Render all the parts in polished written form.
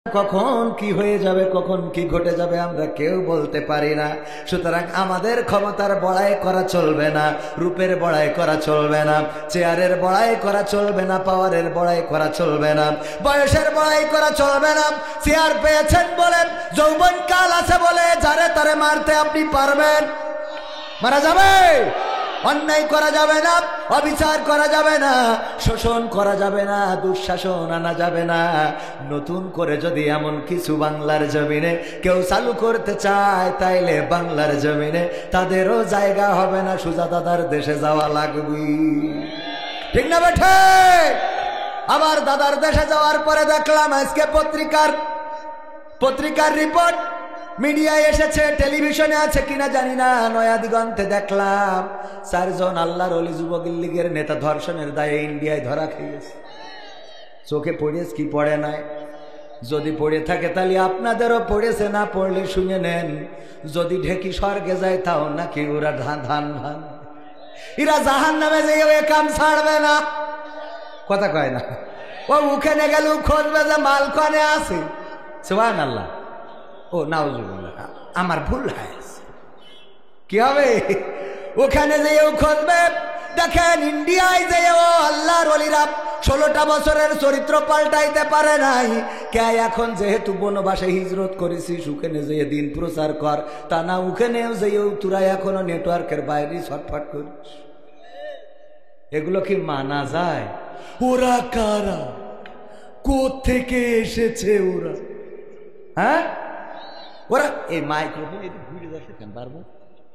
কখন কি হয়ে যাবে, কখন কি ঘটে যাবে আমরা কেউ বলতে পারি না। সুতরাং আমাদের ক্ষমতার বড়াই করা চলবে না, রূপের বড়াই করা চলবে না, চেয়ারের বড়াই করা চলবে না, পাওয়ারের বড়াই করা চলবে না, বয়সের বড়াই করা চলবে না। চেয়ার পেয়েছেন বলেন, যৌবন কাল আছে বলে যারে তারে মারতে আপনি পারবেন? মারা যাবে। অন্যায় করা যাবে না, অবিচার করা যাবে না, শোষণ করা যাবে না, দুঃশাসন আনা যাবে না। নতুন করে যদি এমন কিছু বাংলার জমিনে কেউ চালু করতে চায়, তাইলে বাংলার জমিনে তাদেরও জায়গা হবে না, সুজা দাদার দেশে যাওয়া লাগবে। ঠিক না বেঠে? আবার দাদার দেশে যাওয়ার পরে দেখলাম আজকে পত্রিকার রিপোর্ট মিডিয়ায় এসেছে, টেলিভিশনে আছে কিনা জানি না, নয়া দিগন্তে দেখলাম 4 জন আল্লাহর ওলি যুবক লীগের নেতা ধর্ষণের দায়ে ইন্ডিয়ায় ধরা খেয়েছে। চোখে পড়েছে কি পড়ে নাই? যদি পড়ে থাকে তাহলে আপনাদেরও পড়েছে, না পড়লে শুনে নেন। যদি ঢেকি স্বর্গে যায় তাও নাকি ওরা ধান এরা জাহান নামে যে কাম ছাড়বে না। কথা কয় না? ও ওখানে গেল খোঁজবে যে মাল কনে আছে। সুবহানাল্লাহ। ও নাউজুবিল্লাহ, আমার ভুল হয়েছে। কি হবে? ওখানে যেও খুঁজবে। দেখেন ইন্ডিয়ায় যেও আল্লাহর ওলিরা 16টা বছরের চরিত্র পাল্টাইতে পারে নাই। কে এখন যেহেতু বনবাসে হিজরত করেছি, ওখানে যেয়ে দিন প্রচার কর, তা না ওখানেও যেও তোরা এখনো নেটওয়ার্কের বাইরে ছটফট করিস। এগুলো কি মানা যায়? ওরা কারা? কোত্থেকে এসেছে ওরা? হ্যাঁ, ওরা এই মাইক্রোফোন ঘুরে যাচ্ছে কেন বারবার?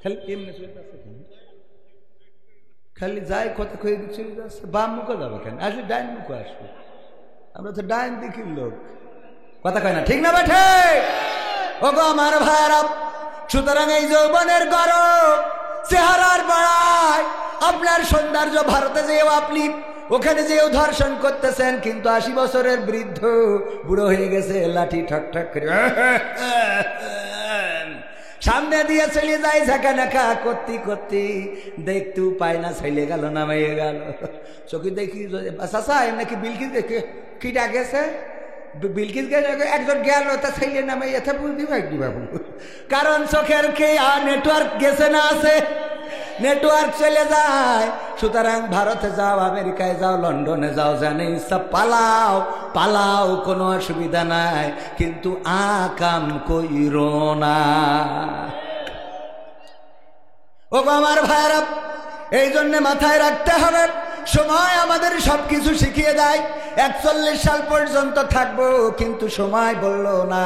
খালি এমনি চলে যাচ্ছে কেন? খালি যাই কথা কয়ে চলে যাচ্ছে। বাম মুখে যাবে কেন? আসলে ডাইন মুখে আসবে। আমরা তো ডাইন দিকির লোক। কথা কয় না? ঠিক না বেঠে? ও গো আমার ভাইরা, সুতরাং এই যৌবনের গরম চেহারার বাড়ায় আপনার সৌন্দর্য ভারতে যেও আপনি ওখানে যেও ধর্ষণ করতেছেন, কিন্তু 80 বছরের বৃদ্ধ বুড়ো হয়ে গেছে, লাঠি ঠক ঠক করে সামনে দিয়ে চলে যায়, ঝাঁকা নাকা করতে দেখতেও পায় না, ছেলে গেল নামাইয়ে গেল। চোখে দেখি চাষা নাকি বিলকিস দেখে কি ডাকেছে, বিলকিস একজন গেল, তা ছেলে নামাই এতে বুঝতে পারি বাবু। কারণ চোখের কে নেটওয়ার্ক গেছে না, আছে নেটওয়ার্ক চলে যায়। সুতরাং ভারতে যাও, আমেরিকায় যাও, লন্ডনে যাও, জানে সব পালাও, কোনো অসুবিধা নাই, কিন্তু আকাম কইরো না। ও আমার ভাইরা, এই জন্য মাথায় রাখতে হবে, সময় আমাদের সবকিছু শিখিয়ে দেয়। 41 সাল পর্যন্ত থাকবো, কিন্তু সময় বললো না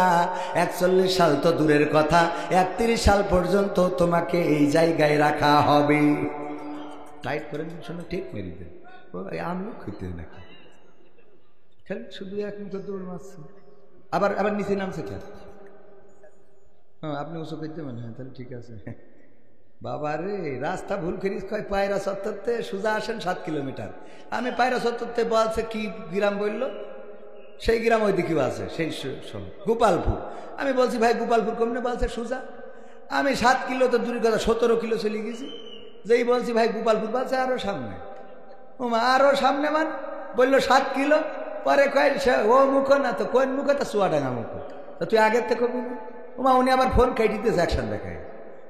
41 সাল তো দূরের কথা, 31 সাল পর্যন্ত তোমাকে এই জায়গায় রাখা হবে। টাইট করে শোনো, ঠিক মেরি দেন। আমলুক হইতে নাকি খালি শুধু এক মুখে দৌড় মারছে, আবার নিচে নামছে কেন? হ্যাঁ, আপনি ওসব করতে মানে? হ্যাঁ, তাহলে ঠিক আছে। বাবা রে, রাস্তা ভুল করিস কয় পায়রা সত্তরতে সোজা আসেন 7 কিলোমিটার। আমি পায়রা সত্তরতে বলছে কি গ্রাম বললো, সেই গ্রাম ওই দিকেও আছে, সেই গোপালপুর। আমি বলছি ভাই গোপালপুর কমনে, বলছে সোজা। আমি 7 কিলো তো দূরের কথা 17 কিলো চলে গেছি। যেই বলছি ভাই গোপালপুর, বলছে আরো সামনে। ওমা আরো সামনে মান বললো 7 কিলো। পরে কয় ও মুখ না তো, কোন মুখে? তা চুয়াডাঙ্গা মুখ। তা তুই আগের থেকে কবি না? ওমা উনি আবার ফোন কেটিতেছে, অ্যাকশন দেখায়।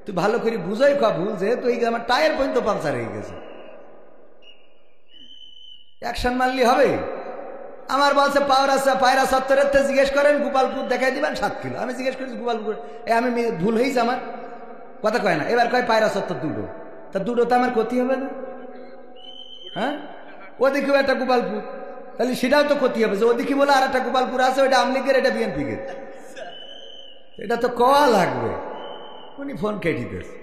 তুই ভালো করে বুঝাই কা ভুল, যেহেতু এই আমার টায়ার পর্যন্ত পাংচার হয়ে গেছে, অ্যাকশন মারলি হবে? আমার বলছে পায়রা সত্তরের জিজ্ঞেস করেন, গোপালপুর দেখাই দিবেন 7 কিলো। আমি জিজ্ঞেস করেছি গোপালপুর, আমি ভুল হয়েছে আমার। কথা কয় না। এবার কয় পায়রা সত্তর দুটো, তা দুটো তো আমার ক্ষতি হবে না? হ্যাঁ, ওদিকেও একটা গোপালপুর, তাহলে সেটাও তো ক্ষতি হবে। যে ওদিকে বলে আর একটা গোপালপুর আছে, ওইটা আমলিগের, এটা বিএনপিকে, এটা তো কওয়া লাগবে। উনি ফোন কেটে দিয়েছে।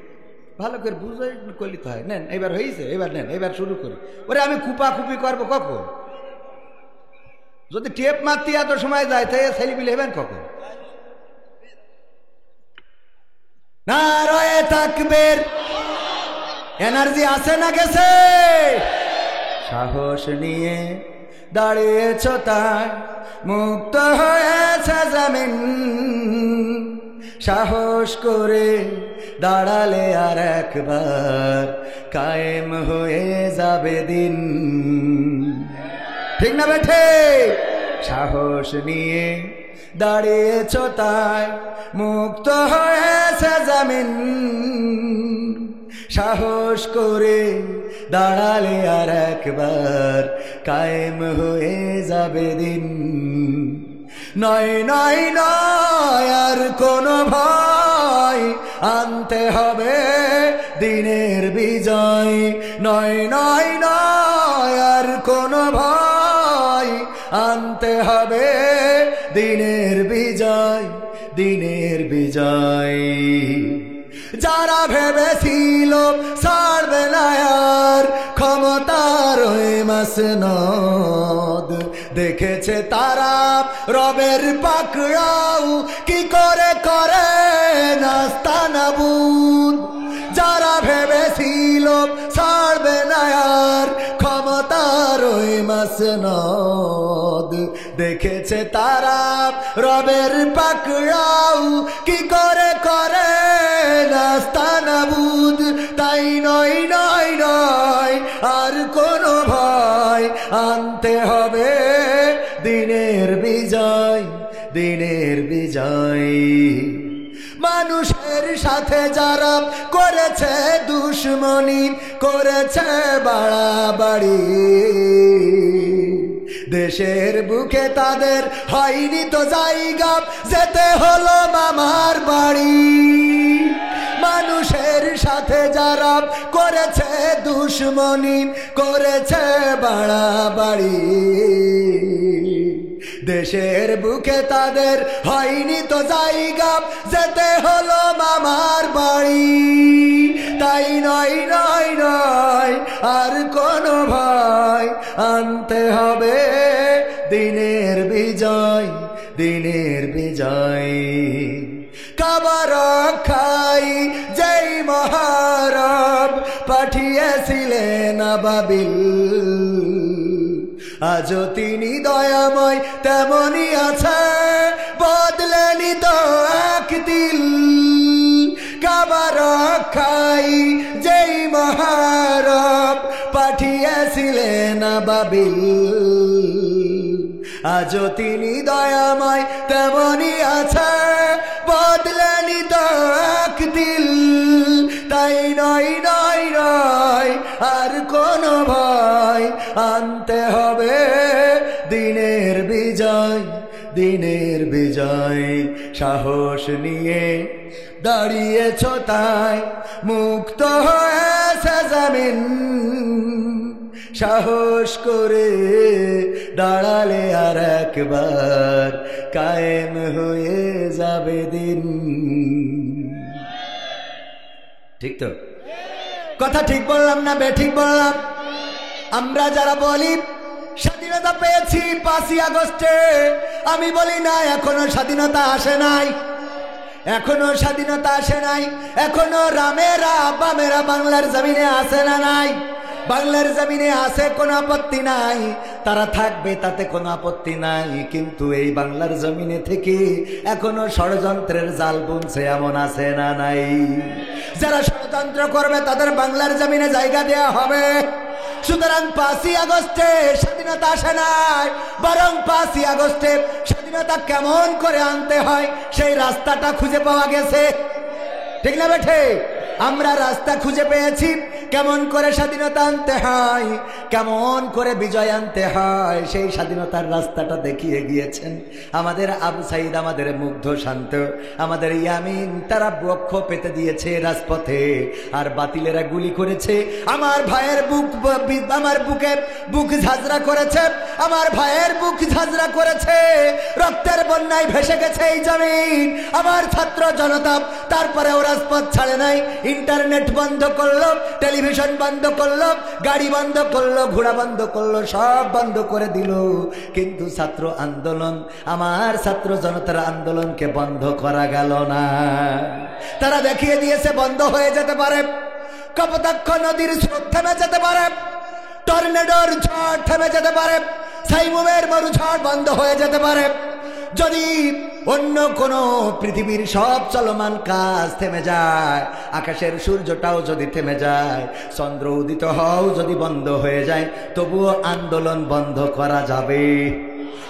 ভালো করে বুঝাই করলি তো হয়। নেন এবার হয়েছে, এবার নেন, এবার শুরু করি। ওরে আমি কুপাকুপি করবো কখন? যদি টেপ মারতে এত সময় যায়, তাই সেলিবিল হেবেন কখন? নারায়ে তাকবীর। এনার্জি আছে না গেছে? সাহস নিয়ে দাঁড়িয়েছ তাই মুক্ত হয়েছে জমিন, সাহস করে দাঁড়ালে আর একবার কায়েম হয়ে যাবে দিন। ঠিক না বেঠে? সাহস নিয়ে দাঁড়িয়েছ তাই মুক্ত হয়েছে জমিন, সাহস করে দাঁড়ালে আর একবার কায়েম হয়ে যাবে দিন। নয় নয় নয় আর কোনো ভয়, আনতে হবে দিনের বিজয়। নয় নয় নয় আর কোনো ভয়, আনতে হবে দিনের বিজয়, দিনের বিজয়। যারা ভেবেছিল ছাড়বে না আর ক্ষমতার ওই মাসনদ, দেখেছে তারা রবের পাকড়াও কি করে করে নাস্তানাবুদ। যারা ভেবেছিল ছাড়বে না আর ক্ষমতার ওই মাসনদ, দেখেছে তারা রবের পাকড়াও কি করে করে নাস্তানাবুদ। তাই নয় নয় নয় আর কোনো ভয়, আনতে হবে দিনের বিজয়, দিনের বিজয়। মানুষের সাথে যারা করেছে দুশ্মনী, করেছে বাড়াবাড়ি, দেশের বুকে তাদের হয়নি তো জায়গা, যেতে হলো মামার বাড়ি। মানুষের সাথে যারা করেছে দুশ্মনী, করেছে বাড়াবাড়ি, দেশের বুকে তাদের হয়নি তো জায়গা, যেতে হলো মামার বাড়ি। তাই নয় নয় নয় আর কোনো ভয়, আনতে হবে দিনের বিজয়, দিনের বিজয়। কাবা রক্ষাই যেই মহারব পাঠিয়েছিলেন আবাবিল, আজও তিনি দয়াময় তেমনি আছে, বদলেনি তো এক দিল। কাবা রক্ষাই যেই মহারব পাঠিয়েছিলেন আবাবিল, আজও তিনি দয়াময় তেমনি আছে, বদলেনি তো এক দিল। তাই নয় নয় নয় আর কোনো ভয়, আনতে হবে দিনের বিজয়, দিনের বিজয়। সাহস নিয়ে দাঁড়িয়েছ তাই মুক্ত হয়েছে জমিন, সাহস করে দাঁড়ালে আর একবার কায়েম হয়ে যাবে দিন। ঠিক তো? কথা ঠিক বললাম না বেঠিক বললাম? আমরা যারা বলি স্বাধীনতা পেয়েছি 5ই আগস্টে, আমি বলি না, এখনো স্বাধীনতা আসে নাই, এখনো স্বাধীনতা আসে নাই। এখনো রামেরা বামেরা বাংলার জমিনে আসে না নাই? বাংলার জমিনে আছে, কোনো আপত্তি নাই, তারা থাকবে, তাতে কোনো আপত্তি নাই। কিন্তু এই বাংলার জমিনে থেকে এখনো ষড়যন্ত্রের জাল বুনছে, এমন আছে না নাই? যারা ষড়যন্ত্র করবে তাদের বাংলার জমিনে জায়গা দেওয়া হবে। সুতরাং 5ই আগস্টে স্বাধীনতা আসে নাই, বরং 5ই আগস্টে স্বাধীনতা কেমন করে আনতে হয় সেই রাস্তাটা খুঁজে পাওয়া গেছে। ঠিক না বেঠে? আমরা রাস্তা খুঁজে পেয়েছি, কেমন করে স্বাধীনতা আনতে হয়, কেমন করে বিজয় আনতে হয়, সেই স্বাধীনতার রাস্তাটা দেখিয়ে গিয়েছেন আমাদের আবু সাইদ, আমাদের মুগ্ধ শান্ত, আমাদের ইয়ামিন। তারা বক্ষ পেতে দিয়েছে রাজপথে, আর বাতিলেরা গুলি করেছে। আমার ভাইয়ের আমার বুকে বুক ঝাঁঝরা করেছে, আমার ভাইয়ের বুক ঝাঁঝরা করেছে, রক্তের বন্যায় ভেসে গেছে এই জমিন। আমার ছাত্র জনতা তারপরেও রাজপথ ছাড়ে নাই, ইন্টারনেট বন্ধ করলো, টেলিভিশন বন্ধ করলো, গাড়ি বন্ধ করলো, ঘোড়া বন্ধ করলো, সব বন্ধ করে দিল। কিন্তু ছাত্র আন্দোলন, আমার ছাত্র জনতার আন্দোলনকে বন্ধ করা গেল না। তারা দেখিয়ে দিয়েছে বন্ধ হয়ে যেতে পারে, কপোতাক্ষ নদীর স্রোত থেমে যেতে পারে, টর্নেডোর ঝড় থেমে যেতে পারে, সাইমুমের মরুঝড় বন্ধ হয়ে যেতে পারে। যদি অন্য কোনো পৃথিবীর সব চলমান কাজ থেমে যায়, আকাশের সূর্যটাও যদি থেমে যায়, চন্দ্র উদিত হও যদি বন্ধ হয়ে যায়, তবুও আন্দোলন বন্ধ করা যাবে।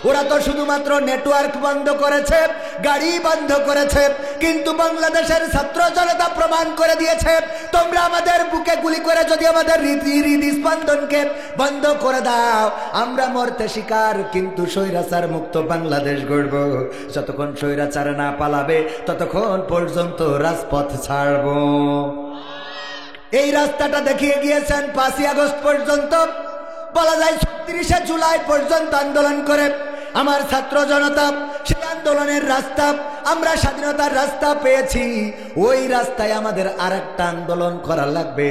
ওরা তো শুধুমাত্র নেটওয়ার্ক বন্ধ করেছে, গাড়ি বন্ধ করেছে, কিন্তু বাংলাদেশের ছাত্র জনতা প্রমাণ করে দিয়েছে তোমরা আমাদের বুকে গুলি করে যদি আমাদের হৃদস্পন্দনকে বন্ধ করে দাও, আমরা মরতে শিকার কিন্তু স্বৈরাচার মুক্ত বাংলাদেশ গড়ব। যতক্ষণ স্বৈরাচার না পালাবে ততক্ষণ পর্যন্ত রাজপথ ছাড়ব। এই রাস্তাটা দেখিয়ে গিয়েছেন 5ই আগস্ট পর্যন্ত, বলা যায় 36শে জুলাই পর্যন্ত আন্দোলন করে আমার ছাত্র জনতা। সেই আন্দোলনের রাস্তা, আমরা স্বাধীনতার রাস্তা পেয়েছি, ওই রাস্তায় আমাদের আরেকটা আন্দোলন করা লাগবে।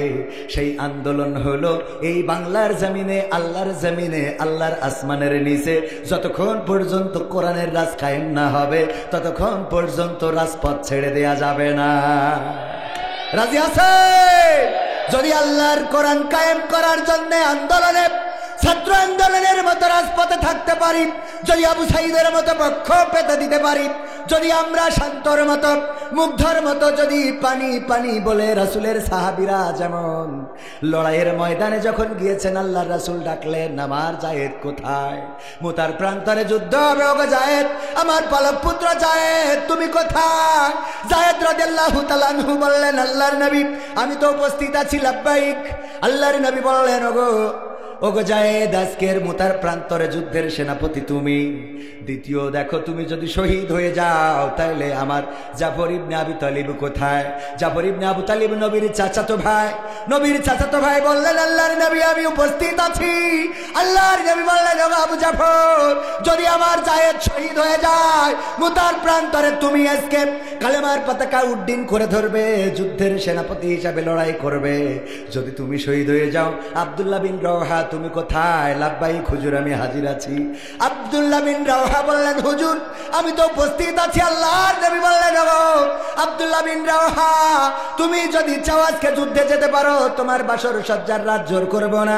সেই আন্দোলন হলো এই বাংলার জমিনে, আল্লাহর জমিনে, আল্লাহর আসমানের নিচে যতক্ষণ পর্যন্ত কোরআনের রাজ কায়েম না হবে ততক্ষণ পর্যন্ত রাজপথ ছেড়ে দেয়া যাবে না। রাজি আছে? যদি আল্লাহর কোরআন কায়েম করার জন্য আন্দোলনে, ছাত্র আন্দোলনের মতো রাজপথে থাকতে পারি, যদি আবু সাইদের মতো পক্ষ পেতে দিতে পারি, যদি আমরা শান্তর মতো, মুগ্ধর মতো যদি পানি পানি বলে রাসূলের সাহাবীরা যেমন লড়াইয়ের ময়দানে যখন গিয়েছেন আল্লাহর রাসূল ডাকলেন, আমার জায়েদ কোথায়? মুতার প্রান্তরে যুদ্ধ হবে, ওগো জায়েদ, আমার পালক পুত্র জায়েদ তুমি কোথায়? জায়েদ রাদিয়াল্লাহু তাআলা আনহু বললেন, আল্লাহর নবী আমি তো উপস্থিত আছি, লাব্বাইক। আল্লাহর নবী বললেন, ওগো জায়েদ, আজকের মুতার প্রান্তরে যুদ্ধের সেনাপতি তুমি। দ্বিতীয় দেখো, তুমি যদি শহীদ হয়ে যাও তাহলে আমার জাফর ইবনে আবি তালিব কোথায়? জাফর ইবনে আবু তালিব নবীর চাচাতো ভাই। নবীর চাচাতো ভাই বললেন, আল্লাহর নবী আমি উপস্থিত আছি। আল্লাহর নবী বললেন, ওগো আবু জাফর, যদি আমার জায়েদ শহীদ হয়ে যায় মুতার প্রান্তরে তুমি আজকে কালেমার পতাকা উড্ডীন করে ধরবে, যুদ্ধের সেনাপতি হিসাবে লড়াই করবে। যদি তুমি শহীদ হয়ে যাও, আব্দুল্লাহ বিন রওহা তুমি কোথায়? লাব্বাইক হুজুর আমি হাজির আছি। আব্দুল্লাহ বিন রওহা বললেন, হুজুর আমি তো উপস্থিত আছি। আল্লাহর নবী বললেন, ওগো আব্দুল্লাহ বিন রওহা, তুমি যদি চাও আজকে যুদ্ধে যেতে পারো, তোমার বাসর সজ্জার রাত জোর করব না।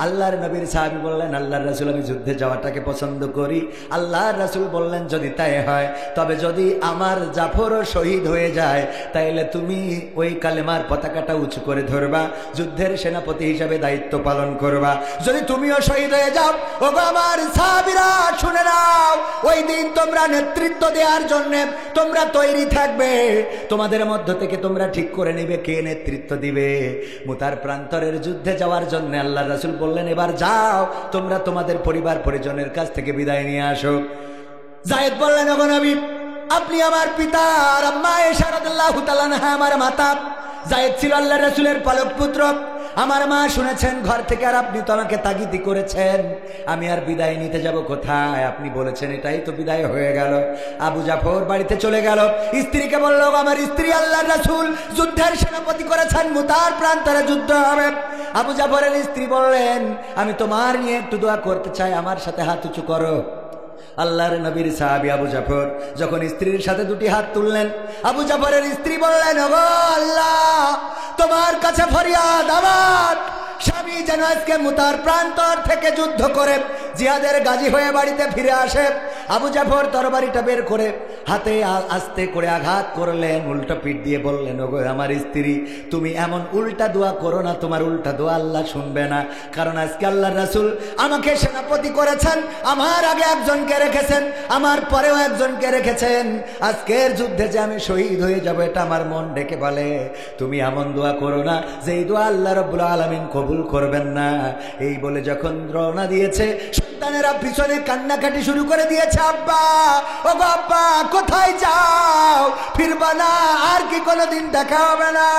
আল্লাহর নবীর সাহাবী বললেন, আল্লাহর রাসূল আমি যুদ্ধে যাওয়াটাকে পছন্দ করি। আল্লাহর রাসূল বললেন, যদি তাই হয়, তবে যদি আমার জাফরও শহীদ হয়ে যায় তাইলে তুমি ওই কালেমার পতাকাটা উঁচু করে ধরবা, যুদ্ধের সেনাপতি হিসাবে দায়িত্ব পালন করবা। যদি তুমিও শহীদ হয়ে যাও, ওগো আমার সাহাবীরা শুনে নাও, ওই দিন তোমরা নেতৃত্ব দেওয়ার জন্য তোমরা তৈরি থাকবে। তোমাদের মধ্য থেকে তোমরা ঠিক করে নিবে কে নেতৃত্ব দিবে। মুতার প্রান্তরের যুদ্ধে যাওয়ার জন্য আল্লাহর রাসূল বললেন, এবার যাও তোমরা তোমাদের পরিবার পরিজনের কাছ থেকে বিদায় নিয়ে আসো। জায়েদ বললেন, ওগো নবী আপনি আমার পিতা আর আম্মা আয়েশা রাদিয়াল্লাহু তাআলা আনহা আমার মাতা। জায়েদ ছিল আল্লাহর রাসূলের পালক পুত্র। আমার মা শুনেছেন ঘর থেকে, আর আপনি তো আমাকে তাগিদ করেছেন, আমি আর বিদায় নিতে যাব কোথায়? আপনি বলেছেন এটাই তো বিদায় হয়ে গেল। আবু জাফর বাড়িতে চলে গেল, স্ত্রীকে বলল, আমার স্ত্রী আল্লাহর রাসূল যুদ্ধের সেনাপতি করেছেন, মুতার প্রান্তরে যুদ্ধ হবে। আবু জাফরের স্ত্রী বললেন, আমি তোমার নিয়ে একটু দোয়া করতে চাই, আমার সাথে হাত উঁচু করো। আল্লাহর নবীর সাহাবী আবু জাফর যখন স্ত্রীর সাথে দুটি হাত তুললেন, আবু জাফরের স্ত্রী বললেন, ওগো আল্লাহ তোমার কাছে ফরিয়াদ, আমার স্বামী যেন আজকে মুতার প্রান্তর থেকে যুদ্ধ করে জিহাদের গাজী হয়ে বাড়িতে ফিরে আসে। আবু জাফর তরবারিটা বের করে হাতে আস্তে করে আঘাত করলেন, উল্টো পিঠ দিয়ে বললেন, ওগো আমার স্ত্রী তুমি এমন উল্টা দোয়া করো না, তোমার উল্টা দোয়া আল্লাহ শুনবে না। কারণ আজকে আল্লাহর রাসূল আমাকে সেনাপতি করেছেন, আমার আগে একজনকে রেখেছেন, আমার পরেও একজনকে রেখেছেন। আজকের যুদ্ধে যে আমি শহীদ হয়ে যাব এটা আমার মন ডেকে বলে। তুমি এমন দোয়া করো না যে এই দোয়া আল্লাহ রাব্বুল আলামিন কবুল করবেন না। এই বলে যখন রওনা দিয়েছে, সন্তানেরা পিছনে কান্নাকাটি শুরু করে দিয়েছে, আব্বা ওগো আব্বা কোথায় যাও? ফিরবা না? আর কি কোনোদিন দেখা হবে না?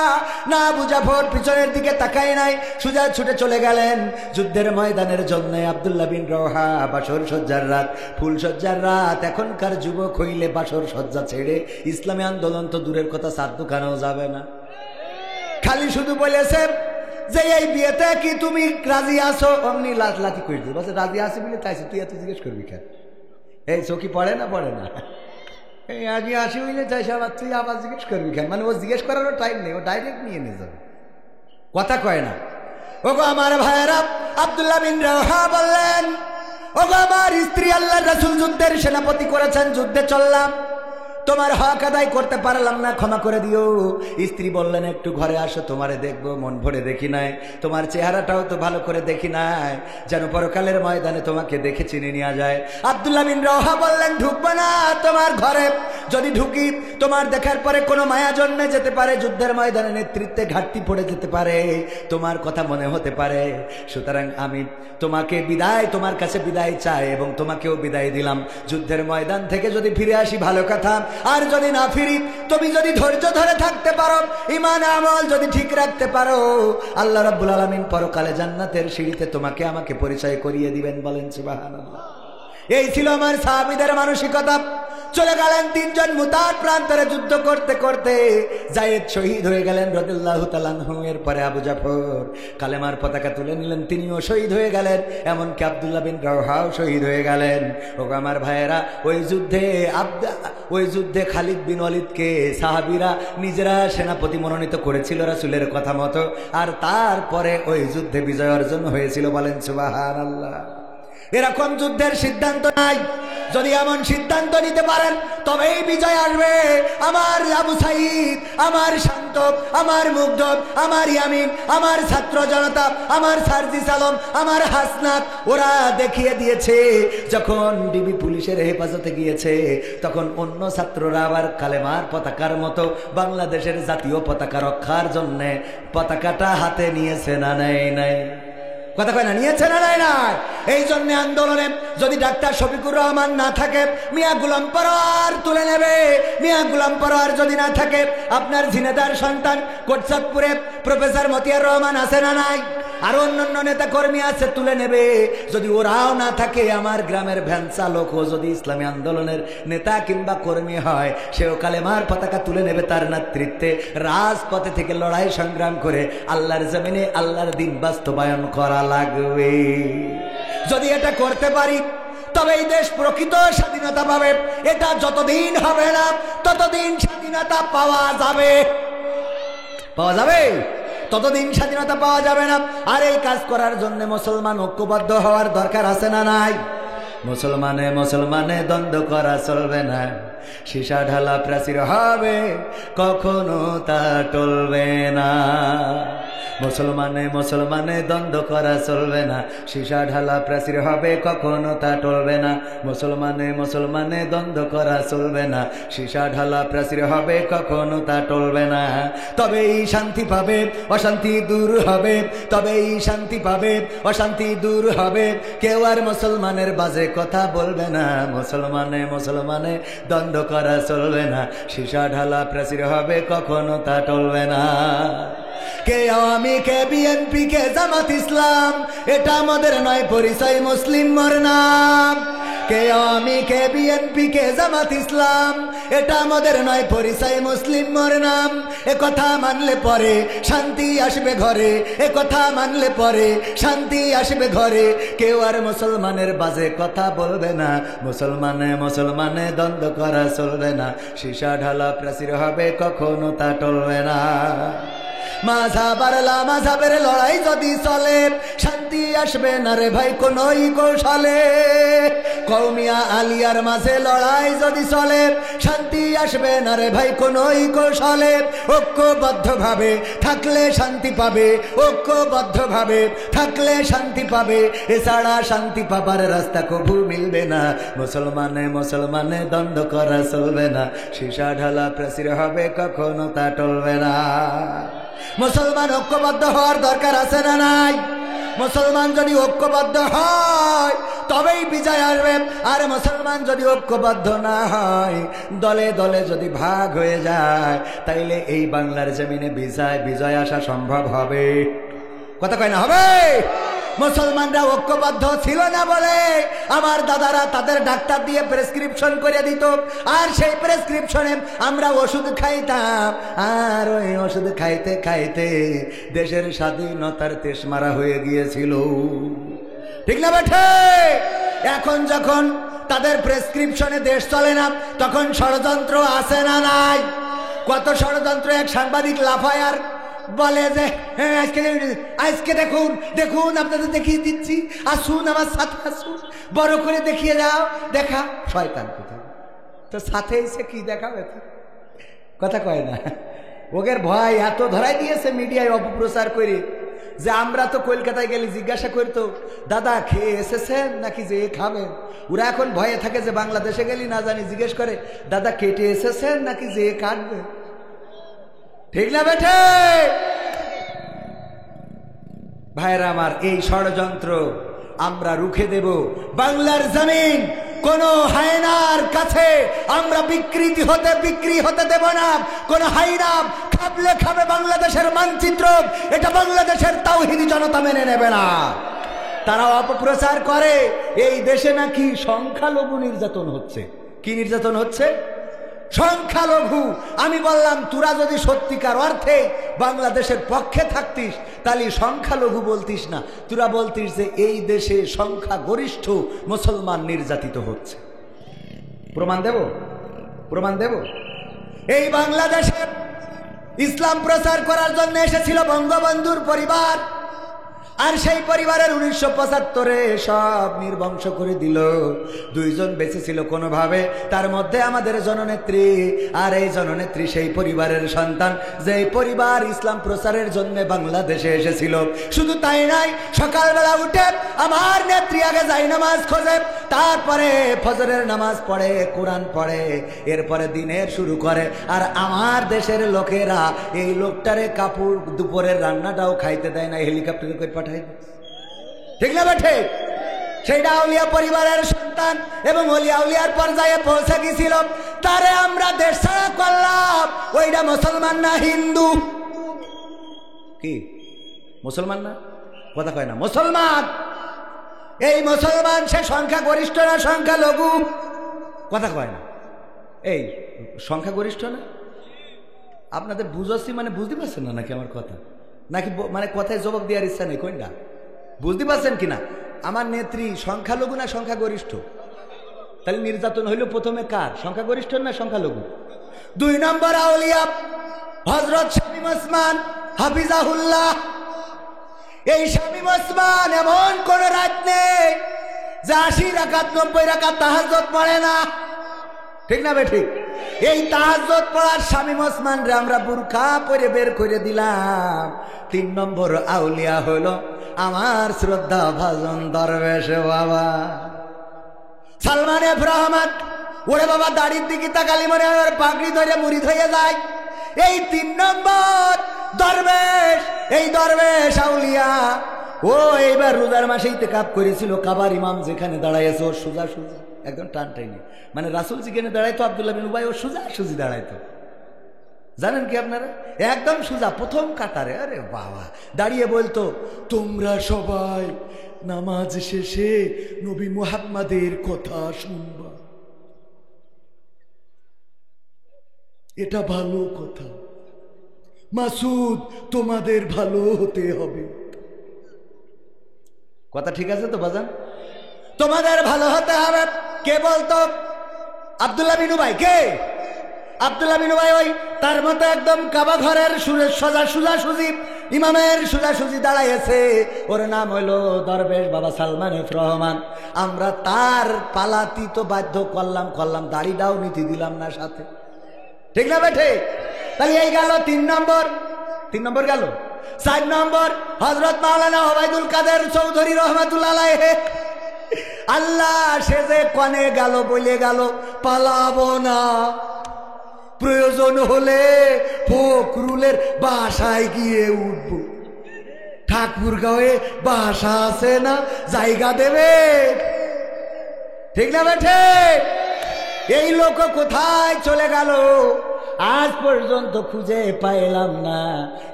না, আবু জাফর পিছনের দিকে তাকায় নাই, সোজা ছুটে চলে গেলেন যুদ্ধের ময়দানের জন্য। আব্দুল্লাহ বিন রওহা বাসর সজ্জার রাত, ফুল সজ্জার রাত। এখনকার যুবক হইলে বাসর সজ্জা ছেড়ে ইসলামী আন্দোলন তো দূরের কথা, সাত দোকানেও যাবে না। খালি শুধু বলেছে যে এই বিয়েতে কি তুমি রাজি আছো? অমনি লাথি করে দিল, বলছে রাজি আছি বলে তাইছে, তুই এত জিজ্ঞেস করবি কেন? এই চোখি পড়ে না? পড়ে না। এই আমি আসি বলে চাইছে, আবার তুই আবার জিজ্ঞেস করবি কেন? মানে ও জিজ্ঞেস করারও টাইম নেই, ও ডাইরেক্ট নিয়ে যাবে, কথা কয় না। ওগো আমার ভাইয়েরা, আব্দুল্লাহ বিন রওহা বললেন, ওগো আমার স্ত্রী আল্লাহর রাসূল যুদ্ধের সেনাপতি করেছেন, যুদ্ধে চললাম। তোমার হক আদায় করতে পারলাম না, ক্ষমা করে দিও। স্ত্রী বললেন একটু ঘরে আসো, তোমারে দেখবো, মন ভরে দেখি নাই, তোমার চেহারাটাও তো ভালো করে দেখি নাই, যেন পরকালের ময়দানে তোমাকে দেখে চিনে নেওয়া যায়। আব্দুল্লাহ বিন রওহা বললেন ঢুকবো না তোমার ঘরে, যদি ঢুকি তোমার দেখার পরে কোনো মায়া জন্মে যেতে পারে, যুদ্ধের ময়দানে নেতৃত্বে ঘাটতি পড়ে যেতে পারে, তোমার কথা মনে হতে পারে, সুতরাং আমি তোমাকে বিদায়, তোমার কাছে বিদায় চাই এবং তোমাকেও বিদায় দিলাম। যুদ্ধের ময়দান থেকে যদি ফিরে আসি ভালো কথা, আর যদি না ফিরি, তুমি যদি ধৈর্য ধরে থাকতে পারো, ঈমান আমল যদি ঠিক রাখতে পারো, আল্লাহ রাব্বুল আলামিন পরকালে জান্নাতের সিঁড়িতে তোমাকে আমাকে পরিচয় করিয়ে দিবেন। বলেন সুবহানাল্লাহ। এই ছিল আমার সাহাবীদের মানসিকতা। চলে গেলেন তিনজন মুতার প্রান্তরে যুদ্ধ করতে করতে। যায়েদ শহীদ হয়ে গেলেন রাদিয়াল্লাহু তাআলা আনহু। এরপরে আবু জাফর কালেমার পতাকা তুলে নিলেন, তিনিও শহীদ হয়ে গেলেন। এমনকি আব্দুল্লাহ বিন রওহাও শহীদ হয়ে গেলেন। ও আমার ভাইয়েরা, ওই যুদ্ধে খালিদ বিন ওয়ালিদকে সাহাবীরা নিজেরা সেনাপতি মনোনীত করেছিল রাসূলের কথা মতো, আর তারপরে ওই যুদ্ধে বিজয় অর্জন হয়েছিল। বলেন সুবহানাল্লাহ। এরকম যুদ্ধের সিদ্ধান্ত নাই, যদি এমন সিদ্ধান্ত নিতে পারেন তবেই বিজয় আসবে। আমার আবু সাঈদ, আমার শান্ত, আমার মুগ্ধ, আমার ইয়ামিন, আমার ছাত্র জনতা, আমার সার্জিস আলম, আমার হাসনাত, ওরা দেখিয়ে দিয়েছে যখন ডিবি পুলিশের হেফাজতে গিয়েছে তখন অন্য ছাত্ররা আবার কালেমার পতাকার মতো বাংলাদেশের জাতীয় পতাকা রক্ষার জন্যে পতাকাটা হাতে নিয়েছে না নাই? কথা কয় না, নিয়েছে না নাই? এই জন্য আন্দোলনে যদি ডাক্তার শফিকুর রহমান না থাকে, মিয়া গোলাম পরোয়ার তুলে নেবে। মিয়া গোলাম পরোয়ার যদি না থাকে, আপনার ঝিনেদার সন্তান কোটচাঁদপুরে প্রফেসর মতিয়ার রহমান আছে না নাই? আর অন্যান্য নেতা কর্মী আছে, তুলে নেবে। যদি ওরাও না থাকে, আমার গ্রামের ভ্যান চালক ও যদি ইসলামী আন্দোলনের নেতা কিংবা কর্মী হয়, সেও কালেমার পতাকা তুলে নেবে। তার নেতৃত্বে রাজপথে থেকে লড়াই সংগ্রাম করে আল্লাহর জমিনে আল্লাহর দিন বাস্তবায়ন করা লাগবে। যদি এটা করতে পারি তবে এই দেশ প্রকৃত স্বাধীনতা পাবে। এটা যতদিন হবে না ততদিন স্বাধীনতা পাওয়া যাবে, ততদিন স্বাধীনতা পাওয়া যাবে না। আর এই কাজ করার জন্য মুসলমান ঐক্যবদ্ধ হওয়ার দরকার আছে না নাই? মুসলমানে দ্বন্দ্ব করা চলবে না। সীসা ঢালা প্রাচীর হবে, কখনো তা টলবে না। মুসলমানে দ্বন্দ্ব করা চলবে না। সীসা ঢালা প্রাচীর হবে, কখনো তা টলবে না। মুসলমানে দ্বন্দ্ব করা চলবে না। সীসা ঢালা প্রাচীর হবে, কখনো তা টলবে না। তবেই শান্তি পাবে, অশান্তি দূর হবে। তবেই শান্তি পাবে, অশান্তি দূর হবে। কেউ আর মুসলমানের বাজে কথা বলবে না। মুসলমানে দ্বন্দ্ব করা চলবে না। সীসা ঢালা প্রাচীর হবে, কখনো তা টলবে না। কে আওয়ামী, কে বিএনপি, কে জামাত ইসলাম, এটা আমাদের নয় পরিচয়, মুসলিম মোর নাম। কে আওয়ামী, কে বিএনপি, কে জামাত ইসলাম, এটা আমাদের নয় পরিচয়, মুসলিম মোর নাম। এ কথা মানলে পরে শান্তি আসবে ঘরে, এ কথা মানলে পরে শান্তি আসবে ঘরে। কেউ আর মুসলমানের বাজে কথা বলবে না। মুসলমানে দ্বন্দ্ব করা চলবে না। সীসা ঢালা প্রাচীর হবে, কখনো তা টলবে না। মাঝাবের লড়াই যদি চলে, শান্তি আসবে না রে ভাই কোনই কৌশলে। কওমিয়া আলিয়ার মাঝে লড়াই যদি চলে, শান্তি আসবে না রে ভাই কোনই কৌশলে। ঐক্যবদ্ধভাবে থাকলে শান্তি পাবে, ঐক্যবদ্ধভাবে থাকলে শান্তি পাবে। এছাড়া শান্তি পাবার রাস্তা কবু মিলবে না। মুসলমানে দ্বন্দ্ব করা চলবে না। সীসা ঢালা প্রাচীর হবে, কখনো তা টলবে না। মুসলমান ঐক্যবদ্ধ হওয়ার দরকার আছে না নাই? মুসলমান যদি ঐক্যবদ্ধ হয় তবেই বিজয় আসবে। আর মুসলমান যদি ঐক্যবদ্ধ না হয়, দলে দলে যদি ভাগ হয়ে যায়, তাইলে এই বাংলার জমিনে বিজয় আসা সম্ভব হবে? কথা কয় না হবে? মুসলমানরা ঐক্যবদ্ধ ছিল না বলে আমার দাদারা তাদের ডাক্তার দিয়ে প্রেসক্রিপশন করে দিত, আর সেই প্রেসক্রিপশনে আমরা ওষুধ খাইতাম। আর ওই ওষুধ খাইতে খাইতে দেশের স্বাধীনতার তেশ মারা হয়ে গিয়েছিল। ঠিক না বেঠে? এখন যখন তাদের প্রেসক্রিপশনে দেশ চলে না, তখন ষড়যন্ত্র আছে না নাই? কত ষড়যন্ত্র! এক সাংবাদিক লাফায় আর বলে যে আজকে দেখুন আপনাদের দেখিয়ে দিচ্ছি, আসুন আমার সাথে আসুন, বড় করে দেখিয়ে যাও। দেখা শয়তান কোথায়? তো সাথে এসে কি দেখাবে? কথা কয় না। ওদের ভয় এত ধরাই দিয়েছে মিডিয়ায় অপপ্রচার করে যে আমরা তো কলকাতায় গেলে জিজ্ঞাসা করতো, দাদা খেয়ে এসেছেন নাকি যে খাবেন? ওরা এখন ভয়ে থাকে যে বাংলাদেশে গেলি না জানি জিজ্ঞেস করে, দাদা কেটে এসেছেন নাকি যে কাটবে? ঠিক না বেঠে? ভাইরা আমার, এই ষড়যন্ত্র আমরা রুখে দেব। বাংলার জমিন কোন হায়নার কাছে আমরা বিক্রি হতে দেব না। কোন হায়না খাবলে খাবে বাংলাদেশের মানচিত্র, এটা বাংলাদেশের তাওহীদি জনতা মেনে নেবে না। তারা অপপ্রচার করে এই দেশে নাকি সংখ্যালঘু নির্যাতন হচ্ছে। কি নির্যাতন হচ্ছে? সংখ্যালঘু। আমি বললাম, তোরা যদি সত্যিকার অর্থে বাংলাদেশের পক্ষে থাকতিস তাহলে সংখ্যালঘু বলতিস না, তোরা বলতিস যে এই দেশে সংখ্যাগরিষ্ঠ মুসলমান নির্যাতিত হচ্ছে। প্রমাণ দেব, প্রমাণ দেব। এই বাংলাদেশে ইসলাম প্রচার করার জন্য এসেছিল বঙ্গবন্ধুর পরিবার, আর সেই পরিবারের 1975-এ সব নির্বংশ করে দিল। দুইজন বেঁচে ছিল কোনোভাবে, তার মধ্যে আমাদের জননেত্রী। আর এই জননেত্রী সেই পরিবারের সন্তান, যে পরিবার ইসলাম প্রচারের জন্য বাংলাদেশে এসেছিল। শুধু তাই নাই, সকালবেলা উঠে আমার নেত্রী আগে যাই নামাজ খোঁজে, তারপরে ফজরের নামাজ পড়ে, কোরআন পড়ে, এরপরে দিনের শুরু করে। আর আমার দেশের লোকেরা এই লোকটারে কাপড় দুপুরের রান্নাটাও খাইতে দেয় না, হেলিকপ্টারে করে পাঠায়। ঠিক না বেঠে? সেইটা আউলিয়া পরিবারের সন্তান এবং আউলিয়ার পর্যায়ে পৌঁছে গেছিল, তারে আমরা দেশ ছাড়া করলাম। ওইটা মুসলমান না হিন্দু? কি মুসলমান না? কথা কয় না। মুসলমান। এই মুসলমান সে সংখ্যাগরিষ্ঠ না সংখ্যালঘু? কথা কয় না। এই সংখ্যাগরিষ্ঠ না? আপনাদের বুঝাচ্ছি মানে বুঝতে পারছেন না নাকি আমার কথা? নাকি মানে কথায় জবাব দেওয়ার ইচ্ছা নেই? কোনটা বুঝতে পারছেন কিনা? আমার নেত্রী সংখ্যালঘু না সংখ্যাগরিষ্ঠ? তাহলে নির্যাতন হইল প্রথমে কার? সংখ্যাগরিষ্ঠ না সংখ্যালঘু? 2 নম্বর আউলিয়া হযরত শামীম ওসমান হাফিজাহুল্লাহ। এই শামীম ওসমান এমন কোন রাত নেই যে 80 রাকাত 90 রাকাত তাহাজ্জুদ পড়ে না। ঠিক না বেঠিক? এই তাহাজ্জুদ পড়ার শামীম ওসমান রে আমরা বুরকা পরে বের করে দিলাম। 3 নম্বর আউলিয়া হলো আমার শ্রদ্ধা ভাজন দরবেশ বাবা সালমান এফ রহমান। ওরে বাবা, দাড়ির দিকে তাকালি মনে হয় পাগড়ি ধরে মুরিদ হয়ে যায়। এই 3 নম্বর দরবেশ, এই দরবেশ আউলিয়া ও এইবার রোজার মাসে ইতিকাফ করেছিল। কাবার ইমাম যেখানে দাঁড়াইছে ওর সোজা সোজা একদম টান টাইনি, মানে রাসূল যেখানে দাঁড়াইতো আব্দুল্লাহ বিন উবাই ও সোজা সুজি দাঁড়াইতো। জানেন কি আপনারা? একদম সোজা প্রথম কাতারে। আরে বাবা, দাঁড়িয়ে বলতো, তোমরা সবাই নামাজ শেষে নবী মুহাম্মাদের কথা শুনবা, এটা ভালো কথা। মাসুদ, তোমাদের ভালো হতে হবে। কথা ঠিক আছে তো বাজান? তোমাদের ভালো হতে হবে। কে বলতো? আব্দুল্লাহ বিন উবাই। কে? আব্দুল্লাহ বিন উবাই। ওই তার মতো একদম কাবা ঘরের সোজা সুজি ইমামের সোজা সুজি দাঁড়াইছে। ওর নাম হইল দরবেশ বাবা সালমান এফ রহমান। আমরা তার পালাতি তো বাধ্য করলাম, দাড়িটাও নীতি দিলাম না সাথে। ঠিক না বেঠে? তাহলে এই গেল 3 নম্বর। 3 নম্বর গেল। 4 নম্বর হযরত মাওলানা ওবায়দুল কাদের চৌধুরী রহমাতুল্লাহ আলাইহি। আল্লাহ সে যে কনে গেল বলে গেল, পালাবো না, প্রয়োজন হলে ফখরুলের বাসায় গিয়ে উঠবো। ঠাকুরগাঁওয়ে বাসা আছে না, জায়গা দেবে। ঠিক না বেঠে? এই লোক কোথায় চলে গেল আজ পর্যন্ত খুঁজে পাইলাম না।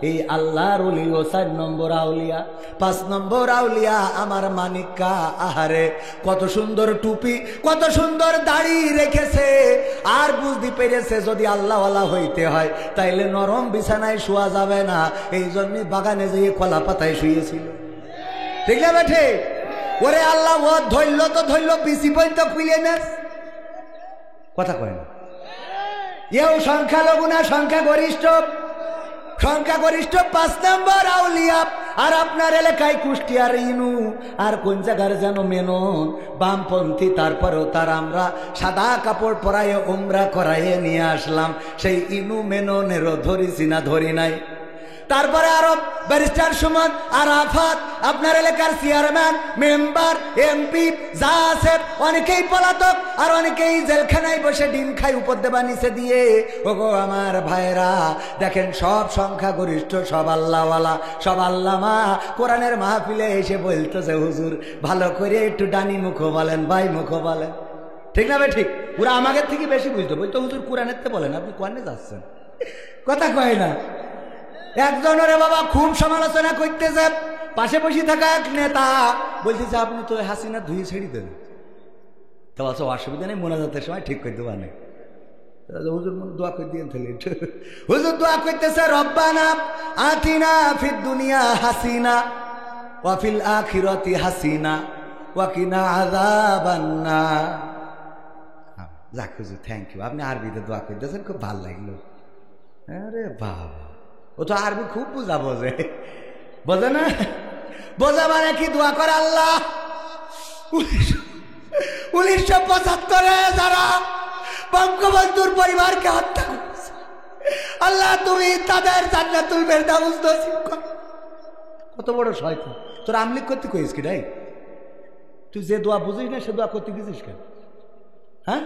এই আল্লাহর ওলি ও 4 নম্বর আউলিয়া। 5 নম্বর আউলিয়া আমার মানিকা। আহারে কত সুন্দর টুপি, কত সুন্দর দাড়ি রেখেছে। আর বুঝতে পেরেছে যদি আল্লাহওয়ালা হইতে হয় তাইলে নরম বিছানায় শোয়া যাবে না, এই জন্য বাগানে যেয়ে কলা পাতায় শুয়েছিল। ঠিক না বেঠে? ওরে আল্লাহ, ও ধরল তো ধরল, পিসি পর্যন্ত খুলে নেস। কথা কয় না। এও সংখ্যালঘু না সংখ্যাগরিষ্ঠ? সংখ্যাগরিষ্ঠ। 5 নম্বর আউলিয়া আর আপনার এলাকায় কুষ্টিয়ার ইনু, আর কোন জায়গার যেন মেনন, বামপন্থী, তারপরেও তার আমরা সাদা কাপড় পরায়ে উমরা করাইয়ে নিয়ে আসলাম। সেই ইনু মেননেরও ধরিছি না ধরি নাই। তারপরে আরো ব্যারিস্টার সুমন আরাফাত, আপনার এলাকার চেয়ারম্যান, মেম্বার, এমপি যা আছে, অনেকেই পলাতক, আর অনেকেই জেলখানায় বসে ডিম খাই উপর দেবা নিচে দিয়ে। ওগো আমার ভাইরা, দেখেন সব সংখ্যাগরিষ্ঠ, সব আল্লাহওয়ালা, সব আল্লামা কোরআনের মাহফিলে এসে বলতেছে, হুজুর ভালো করে একটু ডানি মুখ বলেন, ভাই মুখ বলেন। ঠিক না ভাই? ঠিক। ওরা আমাদের থেকে বেশি বুঝতো, বলতো হুজুর কোরআনের তে বলেন, আপনি কোরআনে যাচ্ছেন, কথা কয় না। একজনের বাবা খুব সমালোচনা করতেছে, পাশে বসে থাকা এক নেতা বলতেছে, আপনি তো হাসিনা ধুয়ে ছেড়ে দেন। তো বলছো অসুবিধা নেই, মোনাজাতের সময় ঠিক করে দেওয়া নেই। হুজুর দোয়া করে দিয়ে তাহলে হুজুর দোয়া করতেছে, রব্বানা আতিনা ফিদ দুনিয়া হাসিনা ওয়া ফিল আখিরাতি হাসিনা ওয়া কিনা আযাবান নার। যাক হুজুর, থ্যাংক ইউ, আপনি আরবিতে দোয়া করতেছেন, খুব ভালো লাগলো। আরে বাবা, ও তো আরবি খুব বোঝা, বোঝে, বোঝে না? বোঝা মানে কি? দোয়া করে আল্লাহ 1975-এ যারা বঙ্গবন্ধুর পরিবারকে হত্যা করেছে, আল্লাহ তুমি তাদের জান্নাতুল ফেরদাউস নসিব করো। কত বড় শয়তান! তোর আমলিক করতে কইস কি রে? তুই যে দোয়া বুঝিস না সে দোয়া করতে গেছিস কেন? হ্যাঁ,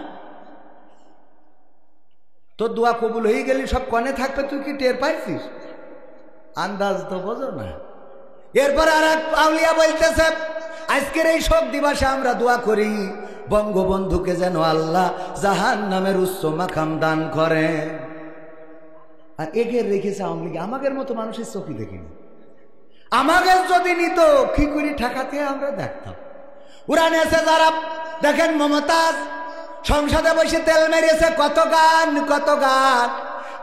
তোর দোয়া কবুল হয়ে গেলি সব কনে থাকবে, তুই কি টের পাইছিস? আন্দাজ তো বোঝো না। এরপর আর এক আউলিয়া বলতেছে, আজকের এই শোক দিবসে আমরা দোয়া করি বঙ্গবন্ধুকে যেন আল্লাহ জাহান্নামের উচ্চ মাকাম দান করে। আর এগিয়ে রেখেছে আওয়ামী লীগ। আমাদের মতো মানুষের চোখই দেখিনি। আমাদের যদি নিত কি করি ঠেকাতে আমরা দেখতাম। উড়ান এসে যারা দেখেন, মমতাজ সংসদে বসে তেল মেরেছে, কত গান কত গান,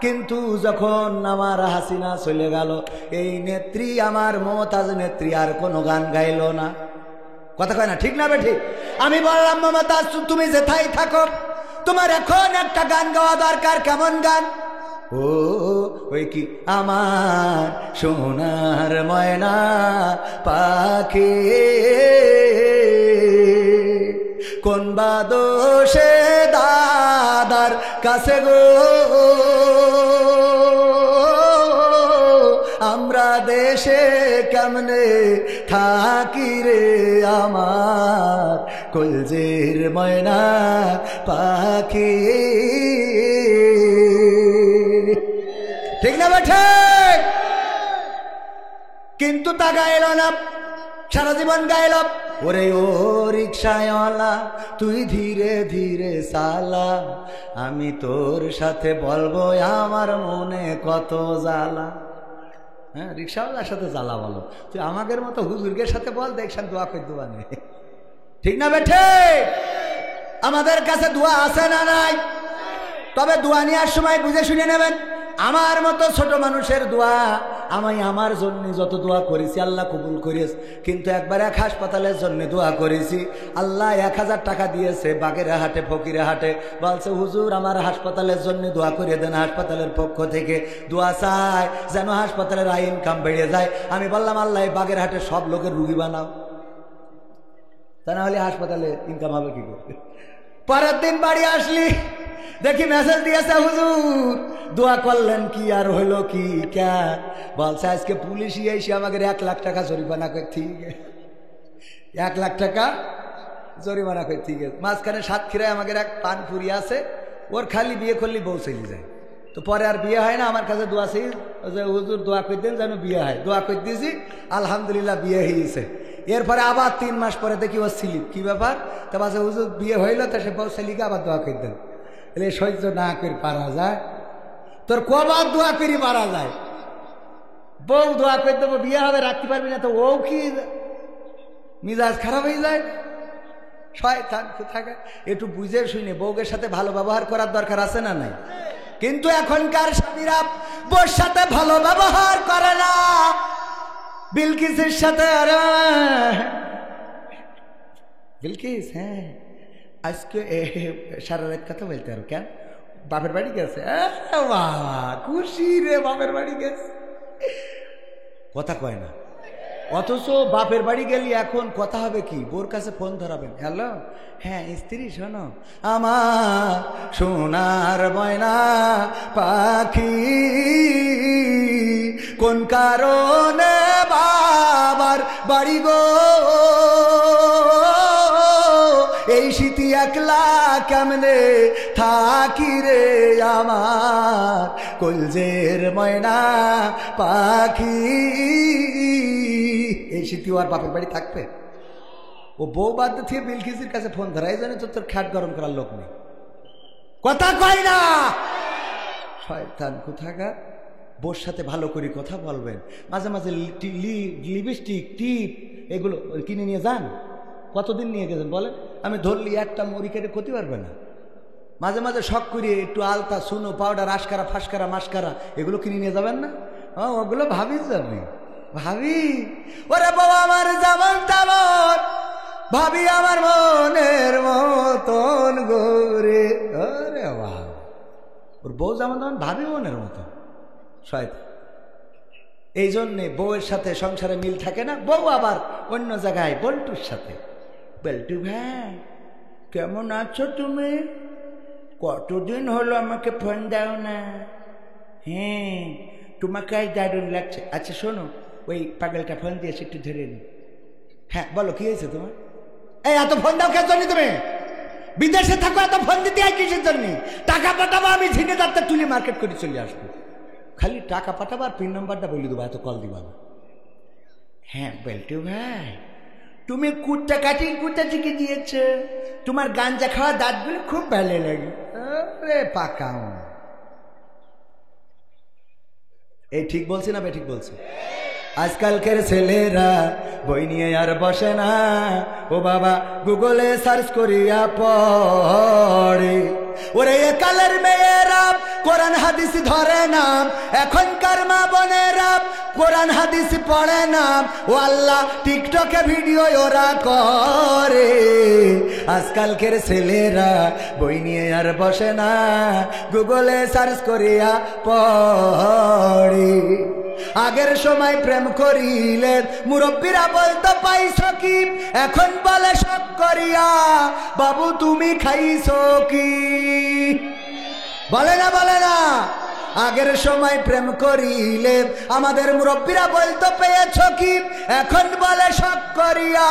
কিন্তু যখন আমার হাসিনা চলে গেল, এই নেত্রী আমার মমতাজ নেত্রী আর কোনো গান গাইল না। কথা কয় না? ঠিক না বেঠিক? আমি বললাম, মমতাজ তুমি যেথায় থাকো, তোমার এখন একটা গান গাওয়া দরকার। কেমন গান? ও ওই কি, আমার সোনার ময়না পাখি কোন বাদোষে দাদার কাছে গো, আমরা দেশে কেমনে থাকি রে আমার কলজের ময়না পাখি। ঠিক না বেঠে? কিন্তু তা গাইল না, সারা জীবন গাইল, ওরে ও রিকশাওয়ালা তুই ধীরে ধীরে চালা, আমি তোর সাথে বলবো আমার মনে কত জ্বালা। হ্যাঁ, রিকশাওয়ালার সাথে জ্বালা বলো, তুই আমাদের মতো হুজুরদের সাথে বল, দেখছেন দোয়া করে দোয়া নেই। ঠিক না বেঠে? আমাদের কাছে দোয়া আছে না নাই? তবে দোয়া নেওয়ার সময় বুঝে শুনে নেবেন। আমার মতো ছোট মানুষের দোয়া, আমি আমার জন্য যত দোয়া করেছি আল্লাহ কবুল করেছে, কিন্তু একবার এক হাসপাতালের জন্য দোয়া করেছি, আল্লাহ 1000 টাকা দিয়েছে বাগেরহাটে, ফকিরহাটে। বলছে হুজুর আমার হাসপাতালের জন্য দোয়া করে দেন, হাসপাতালের পক্ষ থেকে দোয়া চাই যেন হাসপাতালের আয় ইনকাম বেড়ে যায়। আমি বললাম, আল্লাহ বাগেরহাটে সব লোকের রুগী বানাও, তা না হলে হাসপাতালে ইনকাম হবে কি করে? পরের দিন বাড়ি আসলি, দেখি মেসেজ দিয়েছে, হুজুর দোয়া করলেন কি আর হইল কি? ক্যা বলছে, আজকে পুলিশই এসে আমাকে 1 লাখ টাকা জরিমানা করে। ঠিক 1 লাখ টাকা জরিমানা করে। ঠিক আছে। মাঝখানে সাতক্ষীরায় আমাদের এক পানপুরি আছে, ওর খালি বিয়ে করলে বউ চলে যায়, তো পরে আর বিয়ে হয় না। আমার কাছে দোয়া চাই যে হুজুর দোয়া করে দেন যেন বিয়ে হয়। দোয়া করে দিয়েছি, আলহামদুলিল্লাহ বিয়ে হয়েছে। এরপরে আবার 3 মাস পরে দেখি ও স্লিপ। কি ব্যাপার? তা বলছে হুজুর বিয়ে হইলো, তা সে বউ ছেলেকে আবার দোয়া করে দেন। এলে সহ্য না করে পারা যায়? তোর কবার দোয়া করি পারা যায়? বউ দোয়া করে দেবো, বিয়ে হবে, রাখতে পারবি না, তো ও কি মিজাজ খারাপ হয়ে যায়? শয়তান থাকে। একটু বুঝে শুনে বউকের সাথে ভালো ব্যবহার করার দরকার আছে না নাই? কিন্তু এখনকার স্বামীরা বউর সাথে ভালো ব্যবহার করে না। বিলকিসের সাথে, আরে বিলকিস, হ্যাঁ আজকে সারা রাত কথা বলতে আর কেন বাপের বাড়ি গেছে? বাবা খুশি রে, বাপের বাড়ি গেছে, কথা কয় না। অথচ বাপের বাড়ি গেলি এখন কথা হবে কি, বোর কাছে ফোন ধরাবেন, হ্যালো হ্যাঁ স্ত্রী শোনো, আমার সোনার ময়না পাখি কোন কারণে বাবার বাড়ি গো এই শীতি একলা কেমনে থাকি রে আমার কলজের ময়না পাখি। এই শীতি আর বাপের বাড়ি থাকবে? ও বউ বাদ দিয়ে বিলকিসের কাছে ফোন ধরা, এই জন্য তো তোর খ্যাট গরম করার লোক নেই, কথা কয় না। শয়তান কোথাকার। বউর সাথে ভালো করে কথা বলবেন, মাঝে মাঝে লিপস্টিক টিপ এগুলো কিনে নিয়ে যান। কতদিন নিয়ে গেছেন বলেন? আমি ধরলি একটা মুড়ি কেটে ক্ষতি পারবে না। মাঝে মাঝে শখ করিয়ে একটু আলতা সুনো পাউডার আশকারা ফাঁসকারা মাসকারা এগুলো কিনে নিয়ে যাবেন না? ওগুলো ভাবিস যাবি ভাবি, ওরে বাবা আমার যেমন তেমন ভাবি আমার মনের মতন গোরে। আরে বাবা, ওর বউ যেমন তেমন ভাবি মনের মতন। শয়তান। এই জন্যে বউয়ের সাথে সংসারে মিল থাকে না, বউ আবার অন্য জায়গায় বল্টুর সাথে। বল্টু ভাই কেমন আছো তুমি? কতদিন হলো আমাকে ফোন দাও না। হ্যাঁ তোমাকে আজ দারুণ লাগছে। আচ্ছা শোনো, ওই পাগলটা ফোন দিয়েছে, একটু ধরে নি। হ্যাঁ বলো কি হয়েছে তোমার? এই এত ফোন দাও কেন জন্য? তুমি বিদেশে থাকো, এত ফোন দিতে হয় কিসের জন্য? টাকা পাঠাবো, আমি ঝিনে যাতে তুলি মার্কেট করে চলে আসবো। খালি টাকা পাঠাবো আর পিন নাম্বারটা বলে দেবো, এত কল দিবা না। হ্যাঁ বল্টু ভাই তুমি কুটটা কাটিং কুটটা শিখে দিয়েছ, তোমার গাঞ্জা খাওয়া দাঁতগুলো খুব ভালো লাগে। আরে পাকা, এই ঠিক বলছি না বে? ঠিক বলছি। আজকালকার ছেলেরা বই নিয়ে আর বসে না, ও বাবা গুগলে সার্চ করিয়া পড়ে। ওরে একালের মেয়েরা কোরআন হাদিস ধরে না, এখনকার মা বোনেরা কোরআন হাদিস পড়ে না। ও আল্লাহ টিকটকে ভিডিও ওরা করে। আজকালকার ছেলেরা বই নিয়ে আর বসে না, গুগলে সার্চ করিয়া পড়ে। আগের সময় প্রেম করিলে মুরব্বীরা বলতো পাইছো কি, এখন বলে শখ করিয়া বাবু তুমি খাইছো কি? বলে না বলে না? আগের সময় প্রেম করিলে আমাদের মুরব্বীরা বলতো পেয়েছো কি, এখন বলে শখ করিয়া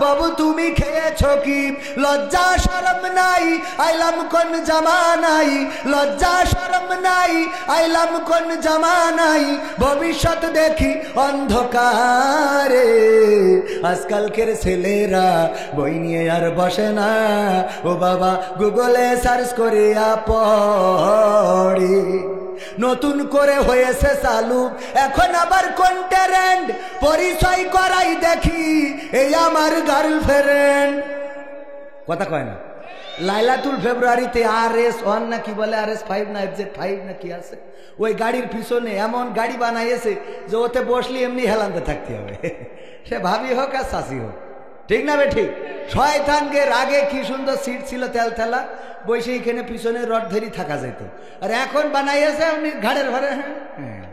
বাবু তুমি খেয়েছো কি? লজ্জা শরম নাই আইলাম কোন জামানাই, লজ্জা শরম নাই আইলাম কোন জামানাই, ভবিষ্যৎ দেখি অন্ধকারে। আজকালকের ছেলেরা বই নিয়ে আর বসে না, ও বাবা গুগলে সার্চ করিয়া পড়ে। নতুন করে হয়েছে চালু এখন আবার কোন ট্রেন্ড, পরিচয় করাই দেখি এই আমার গার্লফ্রেন্ড। কথা কয় না? লাইলাতুল ফেব্রুয়ারিতে RS1 না কি বলে, RS5 না FZ5 না কি আছে, ওই গাড়ির পিছনে এমন গাড়ি বানাইছে যে ওতে বসলে এমনি হেলান্তে থাকতে হবে, সে ভাবি হোক আর শাশি হোক। ঠিক না বে ঠিক? শয়তানকে আগে কি সুন্দর সিট ছিল তেল তেলা, বসে এখানে পিছনে রড ধরি থাকা যেত। আর এখন বানাইছে এমনি ঘাড়ের ঘরে। হ্যাঁ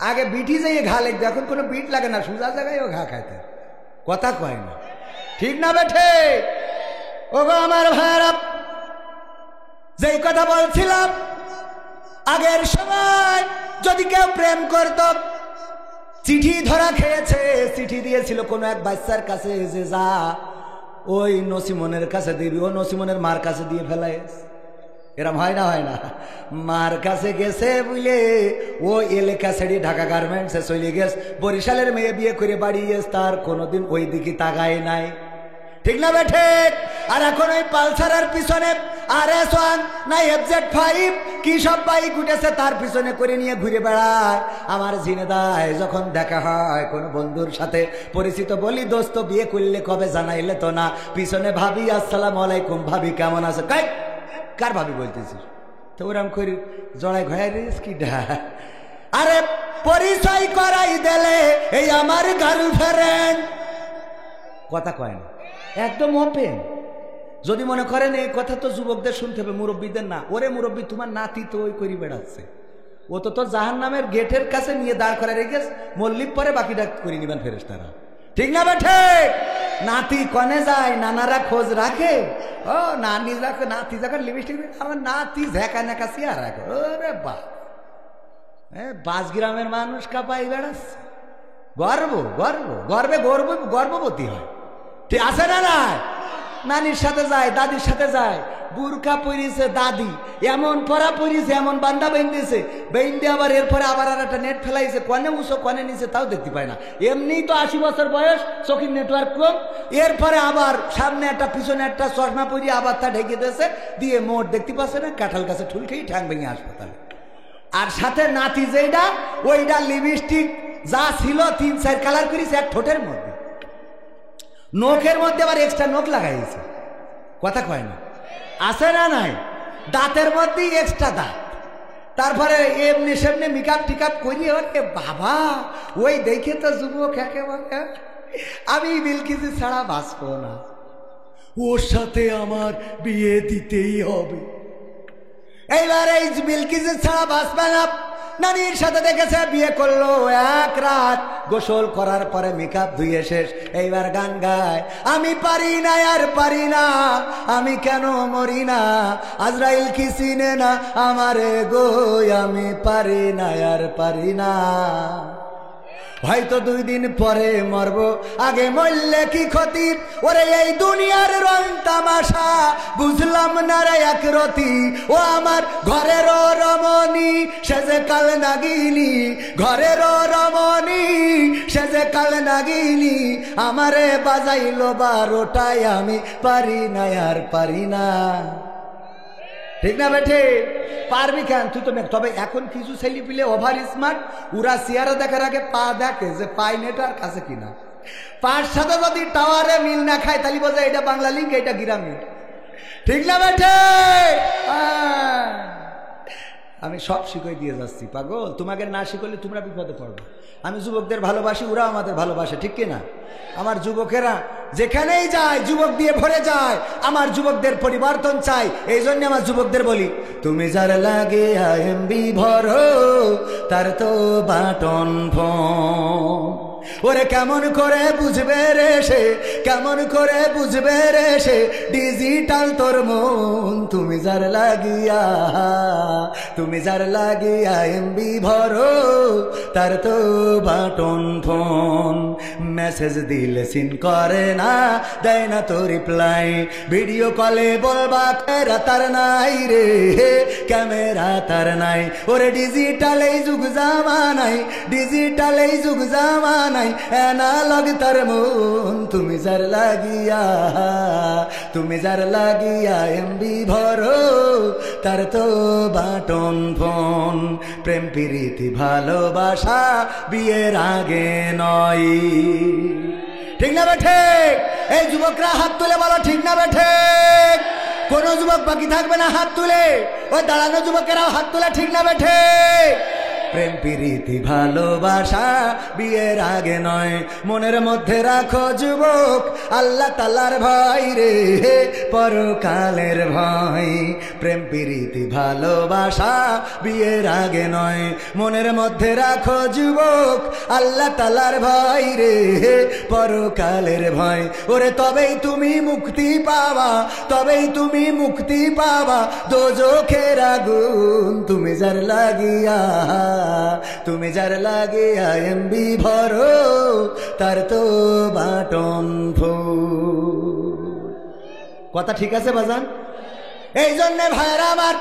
আগে বিটি যাইয়ে ঘা লাগতো, এখন কোনো বিট লাগে না, সোজা জায়গায় ও ঘা খাইতে। কথা কয় না? ঠিক না বেঠে? ও গো আমার ভাইরা, যেই কথা বলছিলাম, আগের সময় যদি কেউ প্রেম করত, চিঠি ধরা খেয়েছে, চিঠি দিয়েছিল কোনো এক বাচ্চার কাছে যে যা ওই নসিমনের কাছে দিবি, ও নসিমনের মার কাছে দিয়ে ফেলায়। এরম হয় না? হয় না? মার কাছে গেছে বুঝলে ও এলাকা ছেড়ে ঢাকা গার্মেন্টসে চলে গেছে, বরিশালের মেয়ে বিয়ে করে বাড়ি গেছে, তার কোনোদিন ওই দিকে তাকায় নাই। ঠিক না বেঠে? আর এখন ওই পালসারের পিছনে RS1 না FZ5 কি সব বাইক উঠেছে, তার পিছনে করে নিয়ে ঘুরে বেড়ায়। আমার ঝিনেদায় যখন দেখা হয় কোনো বন্ধুর সাথে পরিচিত, বলি দোস্ত বিয়ে করলে কবে জানাইলে তো না, পিছনে ভাবি আসসালামু আলাইকুম, ভাবি কেমন আছে। কার ভাবি বলতেছিস? তো ওরম করি জড়াই ঘয়াই রিস কি ডা। আরে পরিচয় করাই দিলে এই আমার গার্লফ্রেন্ড। কথা কয় না? একদম ওপেন। যদি মনে করেন এই কথা তো যুবকদের শুনতে হবে, মুরব্বীদের না। ওরে মুরব্বী তোমার নাতি তো ওই করি বেড়াচ্ছে, ও তো তোর জাহান্নামের গেটের কাছে নিয়ে দাঁড় করে রেখে মল্লিক পরে বাকিটা করে নিবেন ফেরেশতারা, ঠিক না বেঠে? নাতি কনে যায়, নানারা খোঁজ রাখে। ও নানি রাখে, নাতি যখন লিপস্টিক, আমার নাতি ঝেঁকা নেকা সিয়ার রাখে। ওরে বা, বাসগ্রামের মানুষ কাপাই বেড়াচ্ছে, গর্ববতী হয়, ঠিক আছে না? না, নানির সাথে যায়, দাদির সাথে যায়, বুরকা পরিছে দাদি, এমন পরা পরিছে, এমন বান্দা বেঁধেছে, বেঁধে আবার এরপরে আবার আর একটা নেট ফেলাইছে, কনে উঁচো কনে নিচে তাও দেখতে পায় না। এমনিই তো 80 বছর বয়স, চোখের নেটওয়ার্ক কম, এরপরে আবার সামনে একটা পিছনে একটা চশমা পরিয়ে আবার তা ঢেকে দিয়েছে, দিয়ে মোট দেখতে পাচ্ছে না, কাঁঠাল গাছে ঠুল খেয়ে ঠ্যাং ভেঙে হাসপাতালে। আর সাথে নাতি যেটা, ওইটা লিপস্টিক যা ছিল 3-4 কালার করেছে এক ঠোঁটের মধ্যে, নখের মধ্যে আবার এক্সট্রা নখ লাগাইছে, কথা কয় না, আছে না নাই? দাঁতের মধ্যে এক্সট্রা দাঁত, তারপরে এমনি সেমনি মেকআপ টিকআপ করিয়ে, ওরে বাবা, ওই দেখে তো যুবক একেবারে, আমি বিলকিস ছাড়া বাঁচব না, ওর সাথে আমার বিয়ে দিতেই হবে। এইবার এই বিলকিস ছাড়া বাঁচবে না, নানির সাথে দেখেছে, বিয়ে করলো, এক রাত গোসল করার পরে মেকআপ ধুয়ে শেষ, এইবার গান গায়, আমি পারি না আর পারি না, আমি কেন মরি না, আজরাইল কি চিনে না আমারে গো, আমি পারি না আর পারি না, হয়তো 2 দিন পরে মরবো, আগে মরলে কি ক্ষতি, ওরে এই দুনিয়ার রং তামাশা বুঝলাম না রে এক রতি, ও আমার ঘরের রমণী সেজে কাল নাগিনী, ঘরের রমণী সেজে কাল নাগিনী, আমারে বাজাইলো 12টায়, আমি পারি না আর পারি না, ঠিক না বেঠে? পারবি কেন তুই তো? তবে এখন কিছু ছেলে পিলে ওভার স্মার্ট, ওরা চেয়ারে দেখার আগে পা দেখে যে পাই নেটওয়ার্ক আছে কিনা, পার সাথে যদি টাওয়ারে মিল না খায় তাহলে বোঝে এটা বাংলা লিঙ্ক, এটা গ্রামীণ, ঠিক না বেঠে? আমি সব শিখাই দিয়ে যাচ্ছি পাগল, তোমাকে না শিখলে তোমরা বিপদে পড়বে। আমি যুবকদের ভালোবাসি, ওরা আমাদের ভালোবাসে, ঠিক কিনা? আমার যুবকেরা যেখানেই যায় যুবক দিয়ে ভরে যায়, আমার যুবকদের পরিবর্তন চাই, এই জন্য আমার যুবকদের বলি, তুমি যার লাগে এমবি ভরো, তার তো বাটন ফোন, ওরে কেমন করে বুঝবে রে সে, কেমন করে বুঝবে রে সে, ডিজিটাল তোর মন, তুমি যার লাগিয়া এমবি ভরো, তার তো বাটন ফোন, মেসেজ দিলে সিন করে না, দেয় না তো রিপ্লাই, ভিডিও কলে বলবা ক্যামেরা তার নাই রে, ক্যামেরা তার নাই, ওরে ডিজিটাল এই যুগ জামানাই, ডিজিটাল এই যুগ জামানাই, অ্যানালগ তার মন, তুমি যার লাগিয়া এমবি ভরো, তার তো বাটন ফোন, প্রেম প্রীতি ভালোবাসা বিয়ের আগে নয়, ঠিক না বেঠে? এই যুবকরা হাত তুলে বলো, ঠিক না বেঠে? কোন যুবক বাকি থাকবে না হাত তুলে, ওই দাঁড়ানো যুবকেরাও হাত তুলে, ঠিক না বেঠে? প্রেম প্রীতি ভালোবাসা বিয়ের আগে নয়, মনের মধ্যে রাখো যুবক আল্লাহ তাআলার ভয় রে, পরকালের ভয়, প্রেম প্রীতি ভালোবাসা বিয়ের আগে নয়, মনের মধ্যে রাখো যুবক আল্লাহ তাআলার ভয় রে, পরকালের ভয়, ওরে তবেই তুমি মুক্তি পাবা, তবেই তুমি মুক্তি পাবা দোজখের আগুন, তুমি যার লাগিয়া এমবি ভরো, তার তো বাটন ফোন, কথা ঠিক আছে বাজান? এই জন্যে ভাইরা আমার,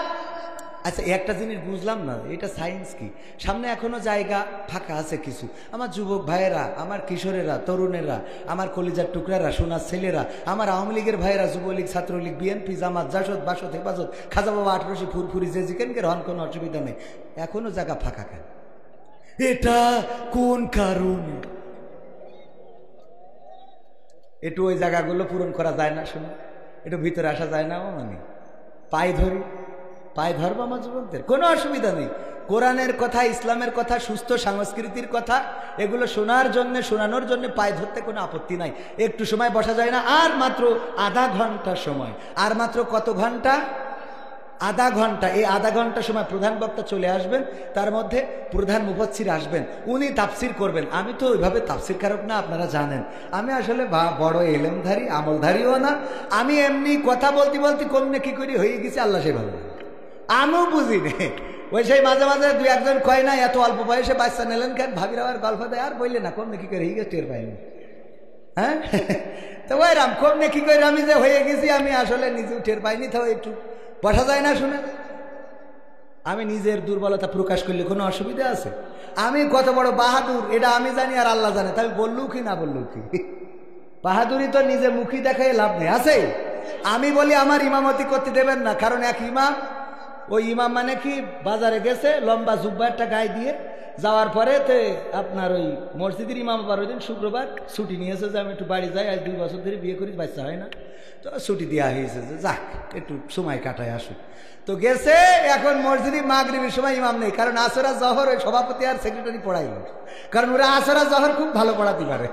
আচ্ছা একটা জিনিস বুঝলাম না, এটা সায়েন্স কি? সামনে এখনো জায়গা ফাঁকা আছে কিছু, আমার যুবক ভাইয়েরা, আমার কিশোরেরা, তরুণেরা, আমার কলিজার টুকরারা, সোনার ছেলেরা, আমার আওয়ামী লীগের ভাইয়েরা, যুবলীগ, ছাত্রলীগ, বিএনপি, জামাত, জাসদ, বাসদ, হেফাজত, খাজা বাবা, 18 ফুরফুরি, যে জিকেনকে রহন, কোনো অসুবিধা নেই, এখনো জায়গা ফাঁকা কেন? এটা কোন কারণে? একটু ওই জায়গাগুলো পূরণ করা যায় না, শুনে একটু ভিতরে আসা যায় না, মানে পায়ে ধরবো আমার যুবকদের, কোনো অসুবিধা নেই, কোরআনের কথা, ইসলামের কথা, সুস্থ সংস্কৃতির কথা, এগুলো শোনার জন্য, শোনানোর জন্য পায়ে ধরতে কোনো আপত্তি নাই, একটু সময় বসা যায় না? আর মাত্র আধা ঘন্টা সময়, আর মাত্র কত ঘন্টা? আধা ঘন্টা, এই আধা ঘন্টা সময় প্রধান বক্তা চলে আসবেন, তার মধ্যে প্রধান মুফাসসির আসবেন, উনি তাফসির করবেন। আমি তো ওইভাবে তাফসির কারক না, আপনারা জানেন। আমি আসলে বড় এলেমধারী আমলধারীও না। আমি এমনি কথা বলতে বলতে কমনে কি করি হয়ে গেছি, আল্লাহ সে ভালো। আমিও বুঝি নে, ওই সেই মাঝে মাঝে দুই একজন কয় না এত অল্প বয়সে বাচ্চা নিলেন কেন, ভাবির আবার গল্প দেয়, আর বললে না কমনে কি করে হয়ে গেছে টের পাইনি। হ্যাঁ, তো ওই রাম কমনে কি করে আমি যে হয়ে গেছি আমি আসলে নিজেও টের পাইনি। তো একটু বসা যায় না শুনে? আমি নিজের দুর্বলতা প্রকাশ করলে কোনো অসুবিধা আছে? আমি কত বড় বাহাদুর এটা আমি জানি আর আল্লাহ জানে, তাই বললুও কি না বললুও কি। বাহাদুরি তো নিজে মুখী দেখাই লাভ নেই, আছে? আমি বলি আমার ইমামতি করতে দেবেন না, কারণ এক ইমাম, ওই ইমাম মানে কি বাজারে গেছে লম্বা জুব্বা একটা গায়ে দিয়ে, যাওয়ার পরে তে আপনার ওই মসজিদের ইমাম আবার ওই দিন শুক্রবার ছুটি নিয়েছে যে আমি একটু বাড়ি যাই, আজ 2 বছর ধরে বিয়ে করি, বাচ্চা হয় না, তো ছুটি দেওয়া হয়েছে যে যাক একটু সময় কাটায় আসুক। তো গেছে, এখন মসজিদে মাগরিবের সময় ইমাম নেই, কারণ আসরা জহর ওই সভাপতি আর সেক্রেটারি পড়াইল, কারণ ওরা আসরা জহর খুব ভালো পড়াতে পারে,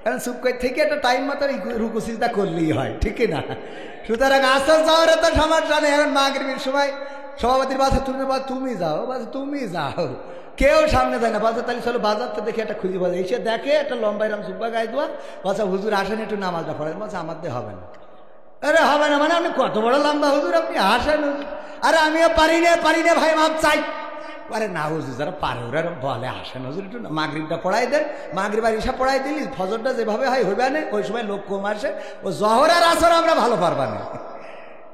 কারণ চুপ করে থেকে একটা টাইম মতো রুকু সিজদা করলেই হয়, ঠিক না? সুতরাং আসর জহরে তো সমস্যা নেই। এখন মাগরিবের সময় সভাপতির বাসা তুমি যাও, তুমি যাও, কেউ সামনে যায় না। বলছে তাহলে চলো বাজারটা দেখে একটা খুঁজে পাওয়া যায়, এসে দেখে একটা লম্বা এরকম সুব্বা গায়ে দেওয়া, বলছে হুজুর আসেন একটু নামাজটা পড়েন। বলছে আমার দিয়ে হবে না। আরে হবে না মানে আপনি কত বড় লম্বা হুজুর, আপনি আসেন। আরে আমিও পারি না ভাই, মাপ চাই। আরে না হুজুর, যারা পারে ওরা বলে আসেন হুজুর একটু মাগরিবটা পড়াই দেন, মাগরিব আর ইশা পড়াই দিলি, ফজরটা যেভাবে হয় হইবে না, ওই সময় লোক কম আসে, ও জহর আর আসর আমরা ভালো পারবা না।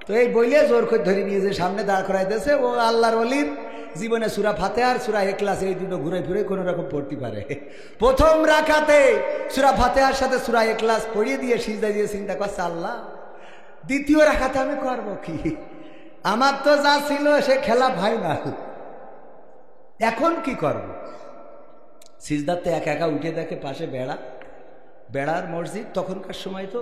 তো এই বইলে জোর করে ধরে নিয়ে যে সামনে দাঁড় করাই দিয়েছে, ও আল্লাহর ওলির জীবনে সূরা ফাতিহা আর সূরা ইখলাস এই দুটো ঘুরে ফিরে কোনো রকম পড়তে পারে। প্রথম রাকাতে সূরা ফাতিহার সাথে সূরা ইখলাস পড়িয়ে দিয়ে সিজদা দিয়ে চিন্তা করছে আল্লাহ দ্বিতীয় রাকাতে আমি করবো কি, আমার তো যা ছিল সে খেলা ফাইনাল, এখন কি করব? সিজদাতে একা একা উঠে দেখে পাশে বেড়ার মসজিদ, তখনকার সময় তো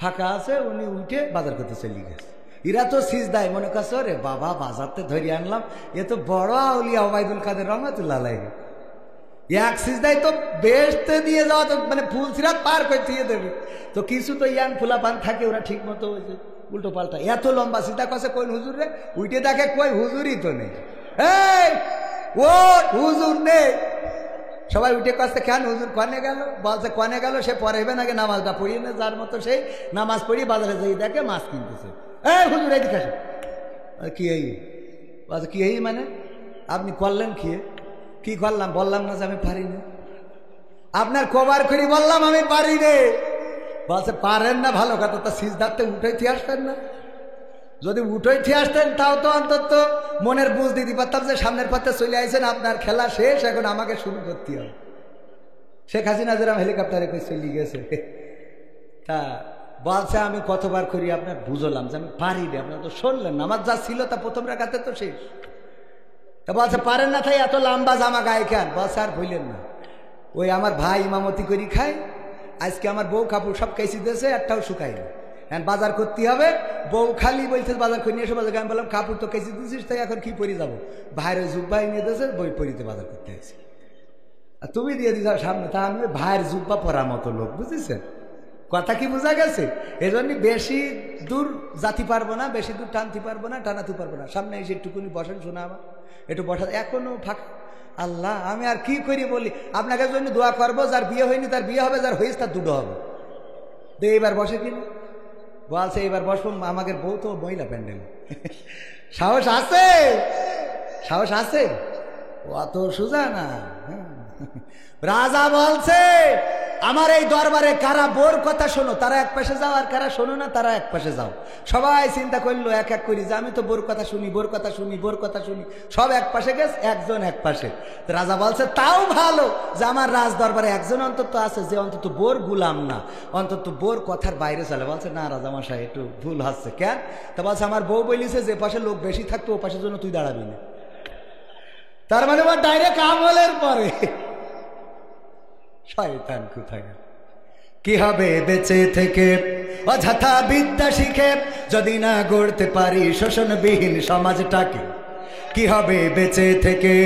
ফাঁকা আছে, উনি উঠে বাজার করতে চলে গেছে। এরা তো সিজদায় মনে করছে রে বাবা বাজারতে ধরে আনলাম, এ তো বড় আউলিয়া ওবায়দুল কাদের রহমাতুল্লাহ আলাইহি, এক সিজদায় তো বেহেশতে দিয়ে যাওয়া, তো মানে ফুল সিরাত পার করে দিয়ে দেবে। তো কিছু তো ইয়াং ফুলা পান থাকে, ওরা ঠিক মতো উল্টো পাল্টা এত লম্বা সিজদা করছে, কই হুজুর রে, উঠে দেখে কই হুজুরই তো নেই। এই ও হুজুর নেই, সবাই উঠে কাছে কেন হুজুর কনে গেল? বলছে কনে গেল, সে পরে হবে নাকি নামাজটা পড়িয়ে না, যার মতো সেই নামাজ পড়িয়ে বাজারে যাই দেখে মাছ কিনতেছে। এই হুজুর এদিকে আসে, কি এই বলছে কি এই মানে আপনি করলেন কি করলাম? বললাম না যে আমি পারি না, আপনার কবার করি বললাম আমি পারি রে। বলছে পারেন না ভালো কথা, তা সিজদাতে উঠেইতে আসতেন না? যদি উঠেইতে আসতেন তাও তো অন্তত মনের বুঝ দিতে পারতাম যে সামনের পথে চলে আইছেন, আপনার খেলা শেষ, এখন আমাকে শুরু করতে হবে। শেখ হাসিনা যেরকম হেলিকপ্টারে করে চলে গেছে, তা বলছে আমি কতবার করি আপনার বুঝলাম যে আমি পারি রে, আপনার তো শুনলেন না, আমার যা ছিল তা প্রথম রাখাতে তো শেষ। তা বলছে পারেন না তাই এত লম্বা জামা গায়ে কেন? বলছে আর ভুলেন না, ওই আমার ভাই ইমামতি করি খায়, আজকে আমার বউ কাপড় সব কেসি দিয়েছে, একটাও শুকায়নি, এখন বাজার করতে হবে। বউ খালি বলছে বাজার করে নিয়ে এসে বাজার, আমি বললাম কাপড় তো কেসি দিয়েছিস, তাই এখন কি পরি যাবো? ভাইয়ের ওই জুব্বাই নিয়ে দিয়েছে, বই পরিতে বাজার করতে হয়েছে, আর তুমি দিয়ে দিস সামনে, তা আমি ভাইয়ের জুব্বা পরার মতো লোক, বুঝেছেন কথা কি বোঝা গেছে? এই জন্য বেশি দূর জাতি পারবো না, বেশি দূর টানতে পারবো না, টানাতে পারবো না, সামনে এসে একটুকুনি বসেন, শোনা আমার একটু বসা, এখনো ফাঁকা। আল্লাহ আমি আর কি করি বলি, আপনাকে জন্য দোয়া করবো, যার বিয়ে হয়নি তার বিয়ে হবে, যার হয়েছে তার দুটো হবে। তো এইবার বসে কিনা বলছে এইবার বসবো, আমাকে বউ তো মহিলা প্যান্ডেল। সাহস আছে, সাহস আছে, অত সোজা না। রাজা বলছে আমার এই দরবারে কারা বোর কথা শোনো তারা এক পাশে যাও, আর কারা শোনো না তারা এক পাশে যাও। সবাই চিন্তা করলো এক এক করি যে আমি তো বোর কথা শুনি, বোর কথা শুনি, বোর কথা শুনি, সব এক পাশে গেছে, একজন এক পাশে। রাজা বলছে তাও ভালো যে আমার রাজ দরবারে একজন অন্তত আছে যে অন্তত বোর গুলাম না, অন্তত বোর কথার বাইরে চলে। বলছে না রাজা মশাই একটু ভুল হচ্ছে। কেন? তা বলছে আমার বউ বলিছে যে পাশে লোক বেশি থাকতো ও পাশের জন্য তুই দাঁড়াবি না। তার মানে আমার ডাইরেক্ট আমলের পরে শয়তান কোথায়। কি হবে বেঁচে থেকে অযথা বিদ্যা শিখে যদি না গড়তে পারি শোষণবিহীন সমাজটাকে? কি হবে বেঁচে থেকে?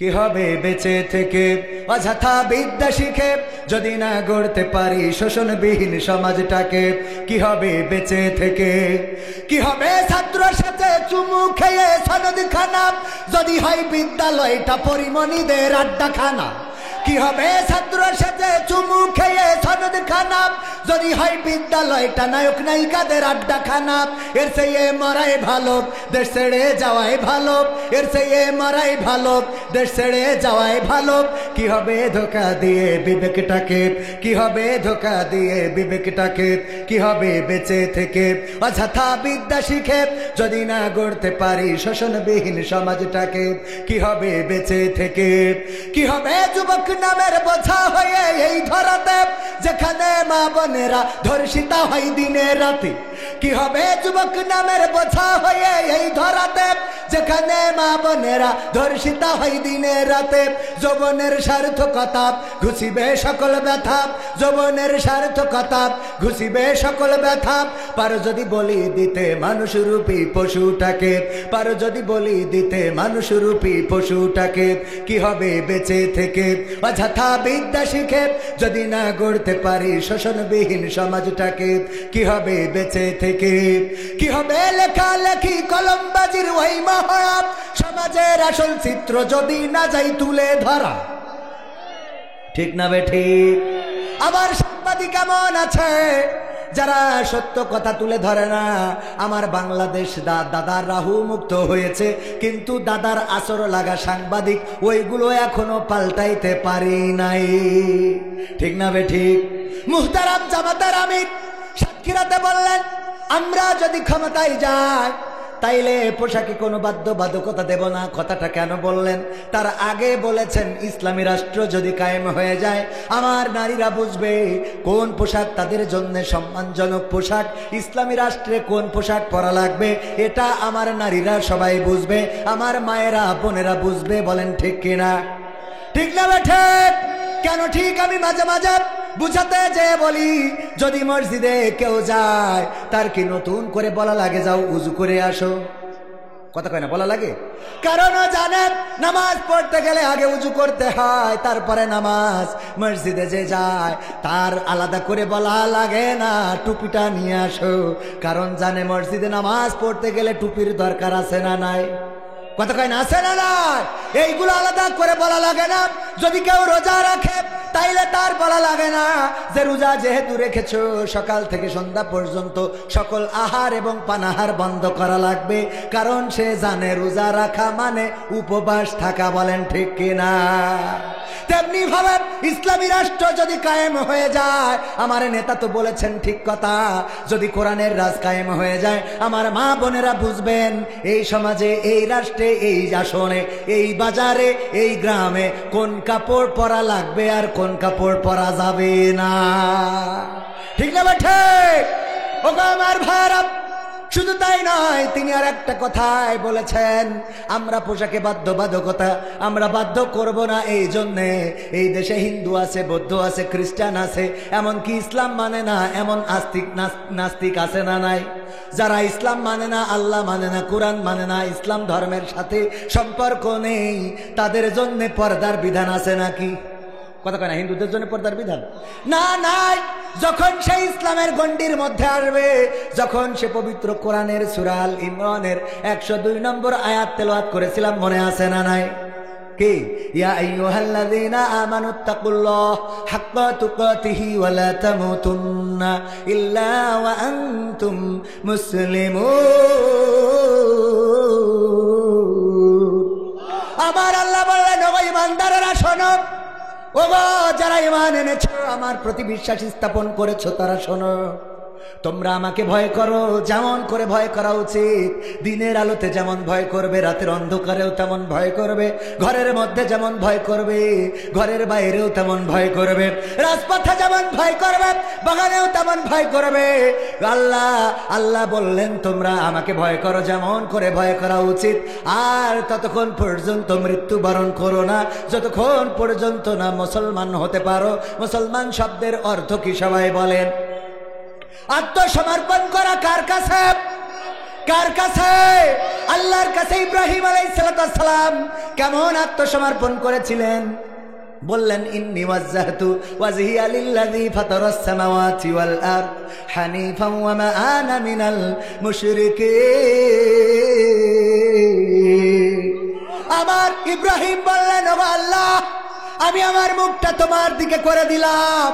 কি হবে বেঁচে থেকে অযথা বিদ্যা শিখে যদি না গড়তে পারি শোষণবিহীন সমাজটাকে? কি হবে বেঁচে থেকে? কি হবে ছাত্র সাথে চুমু খেয়ে সনদ খানা যদি হয় বিদ্যালয়টা পরিমণিদের আড্ডাখানা? কি হবে ছাত্রের সাথে চুমু খেয়ে সনদ খানা যদি হয় বিদ্যালয়টা নায়ক নায়িকাদের আড্ডাখানা? এর চেয়ে মরাই ভালো দেশ ছেড়ে যাওয়াই ভালো, এর চেয়ে মরাই ভালো দেশ ছেড়ে যাওয়াই ভালো। কি হবে ধোকা দিয়ে বিবেকটাকে? কি হবে ধোকা দিয়ে বিবেকটাকে? কি হবে বেঁচে থেকে অযথা বিদ্যা শিখে যদি না গড়তে পারি শোষণবিহীন সমাজটাকে? কি হবে বেঁচে থেকে? কি হবে যুবক নামের বোঝা হয়ে এই ধরাতে যেখানে মা বোনেরা ধর্ষিতা হয় দিনে রাতে? কি হবে যুবক নামের বোঝা হয়ে এই ধরাতে যেখানে মা বোনেরা ধর্ষিতা হয় দিনে রাতে? যৌবনের সার্থকতা ঘুষিবে সকল ব্যথা, যৌবনের সার্থকতা ঘুষিবে সকল ব্যথা। পারো যদি বলি দিতে মানুষরূপী পশুটাকে, পারো যদি বলি দিতে মানুষরূপী পশুটাকে? কি হবে বেঁচে থেকে অযথা বিদ্যা শিখে যদি না গড়তে পারি শোষণবিহীন সমাজটাকে? কি হবে বেঁচে থেকে? কি হবে লেখালেখি কলমবাজির ওই মহড়া সমাজের আসল চিত্র যদি না যাই তুলে ধরা? ঠিক না বে ঠিক? আবার সাংবাদিক কেমন আছে যারা সত্য কথা তুলে ধরে না? আমার বাংলাদেশ দাদার রাহু মুক্ত হয়েছে, কিন্তু দাদার আসর লাগা সাংবাদিক ওইগুলো এখনো পাল্টাইতে পারি নাই। ঠিক না বে ঠিক? মুহতারাম জামাতার আমির সাক্ষীরাতে বললেন, আমরা যদি ক্ষমতায় যাই তাইলে পোশাকে কোনো বাধ্যবাধকতা দেব না। কথাটা কেন বললেন? তার আগে বলেছেন ইসলামী রাষ্ট্র যদি কায়েম হয়ে যায় আমার নারীরা বুঝবে কোন পোশাক তাদের জন্য সম্মানজনক পোশাক, ইসলামী রাষ্ট্রে কোন পোশাক পরা লাগবে এটা আমার নারীরা সবাই বুঝবে, আমার মায়েরা বোনেরা বুঝবে। বলেন ঠিক কিনা? ঠিক না ঠিক? কেন ঠিক? আমি মাঝে মাঝে বুঝাতে যে বলি, যদি মসজিদে কেউ যায় তার কি নতুন করে বলা লাগে যাও উজু করে আসো? কথা কয় না? বলা লাগে। কারণ জানেন নামাজ পড়তে গেলে আগে উজু করতে হয়, তারপরে নামাজ। মসজিদে যে যায় তার আলাদা করে বলা লাগে না টুপিটা নিয়ে আসো, কারণ জানে মসজিদে নামাজ পড়তে গেলে টুপির দরকার আছে না নাই? কথা কয় না? আছে না নাই? এইগুলো আলাদা করে বলা লাগে না। যদি কেউ রোজা রাখে তাইলে তার বলা লাগে না যে রোজা যেহেতু রেখেছো সকাল থেকে সন্ধ্যা পর্যন্ত সকল আহার এবং পানাহার বন্ধ করা লাগবে, কারণ সে জানে রোজা রাখা মানে উপবাস থাকা। বলেন ঠিক কিনা? তেমনি ভাবে ইসলামী রাষ্ট্র যদি কায়েম হয়ে যায়, আমার নেতা তো বলেছেন ঠিক কথা, যদি কোরআনের রাজ কায়েম হয়ে যায় আমার মা বোনেরা বুঝবেন এই সমাজে, এই রাষ্ট্রে, এই আসনে, এই বাজারে, এই গ্রামে কোন কাপড় পরা লাগবে আর কোন কাপড় পরা যাবে না। ঠিক না ঠিক? ও আমার ভাইরা, শুধু তাই নয়, তিনি আর একটা কথাই বলেছেন, আমরা পোশাকে বাধ্যবাধকতা আমরা বাধ্য করব না। এই জন্যে এই দেশে হিন্দু আছে, বৌদ্ধ আছে, খ্রিস্টান আছে, এমনকি ইসলাম মানে না এমন নাস্তিক আছে না নাই? যারা ইসলাম মানে না, আল্লাহ মানে না, কোরআন মানে না, ইসলাম ধর্মের সাথে সম্পর্ক নেই, তাদের জন্য পর্দার বিধান আছে নাকি? কথা কয় না? হিন্দুদের জন্য পর্দার বিধান না নাই। যখন সে ইসলামের গণ্ডির মধ্যে আসবে, যখন সে পবিত্র কোরআনের সূরা আল ইমরানের 102 নম্বর আয়াত তেলাওয়াত করেছিলাম, মনে আছে না নাই? কি? ইয়া আইয়ুহাল্লাযীনা আমানুত্তাকুল্লাহ হাক্কা তুকাতিহি ওয়া লা তামুতুন্না ইল্লা ওয়া আনতুম মুসলিমুন। আমার আল্লাহ বললেন, ও ঈমানদারেরা শোনো, ও যারা ঈমান এনেছো, আমার প্রতি বিশ্বাস স্থাপন করেছো, তারা শোনো, তোমরা আমাকে ভয় করো যেমন করে ভয় করা উচিত। দিনের আলোতে যেমন ভয় করবে, রাতের অন্ধকারেও তেমন ভয় করবে, ঘরের মধ্যে যেমন ভয় করবে, ঘরের বাইরেও তেমন ভয় করবে, রাজপথে যেমন ভয় করবে, বাগানেও তেমন ভয় করবে। আল্লাহ বললেন তোমরা আমাকে ভয় করো যেমন করে ভয় করা উচিত, আর ততক্ষণ পর্যন্ত মৃত্যুবরণ করো না যতক্ষণ পর্যন্ত না মুসলমান হতে পারো। মুসলমান শব্দের অর্থ কি সবাই বলেন? আত্মসমর্পণ করা কার কাছে? কার কাছে? আল্লাহর কাছে ইব্রাহিম আলাইহিস সালাম কেমন আত্মসমর্পণ করেছিলেন। বললেন ইন্নী ওয়াজ্জাহতু ওয়াজহিয়া লিল্লাযী ফাতারাস সামাওয়াতি ওয়াল আরদ হানিফান ওয়া মা আনা মিনাল মুশরিকিন। আমার ইব্রাহিম বললেন, ও আল্লাহ, আমি আমার মুখটা তোমার দিকে করে দিলাম,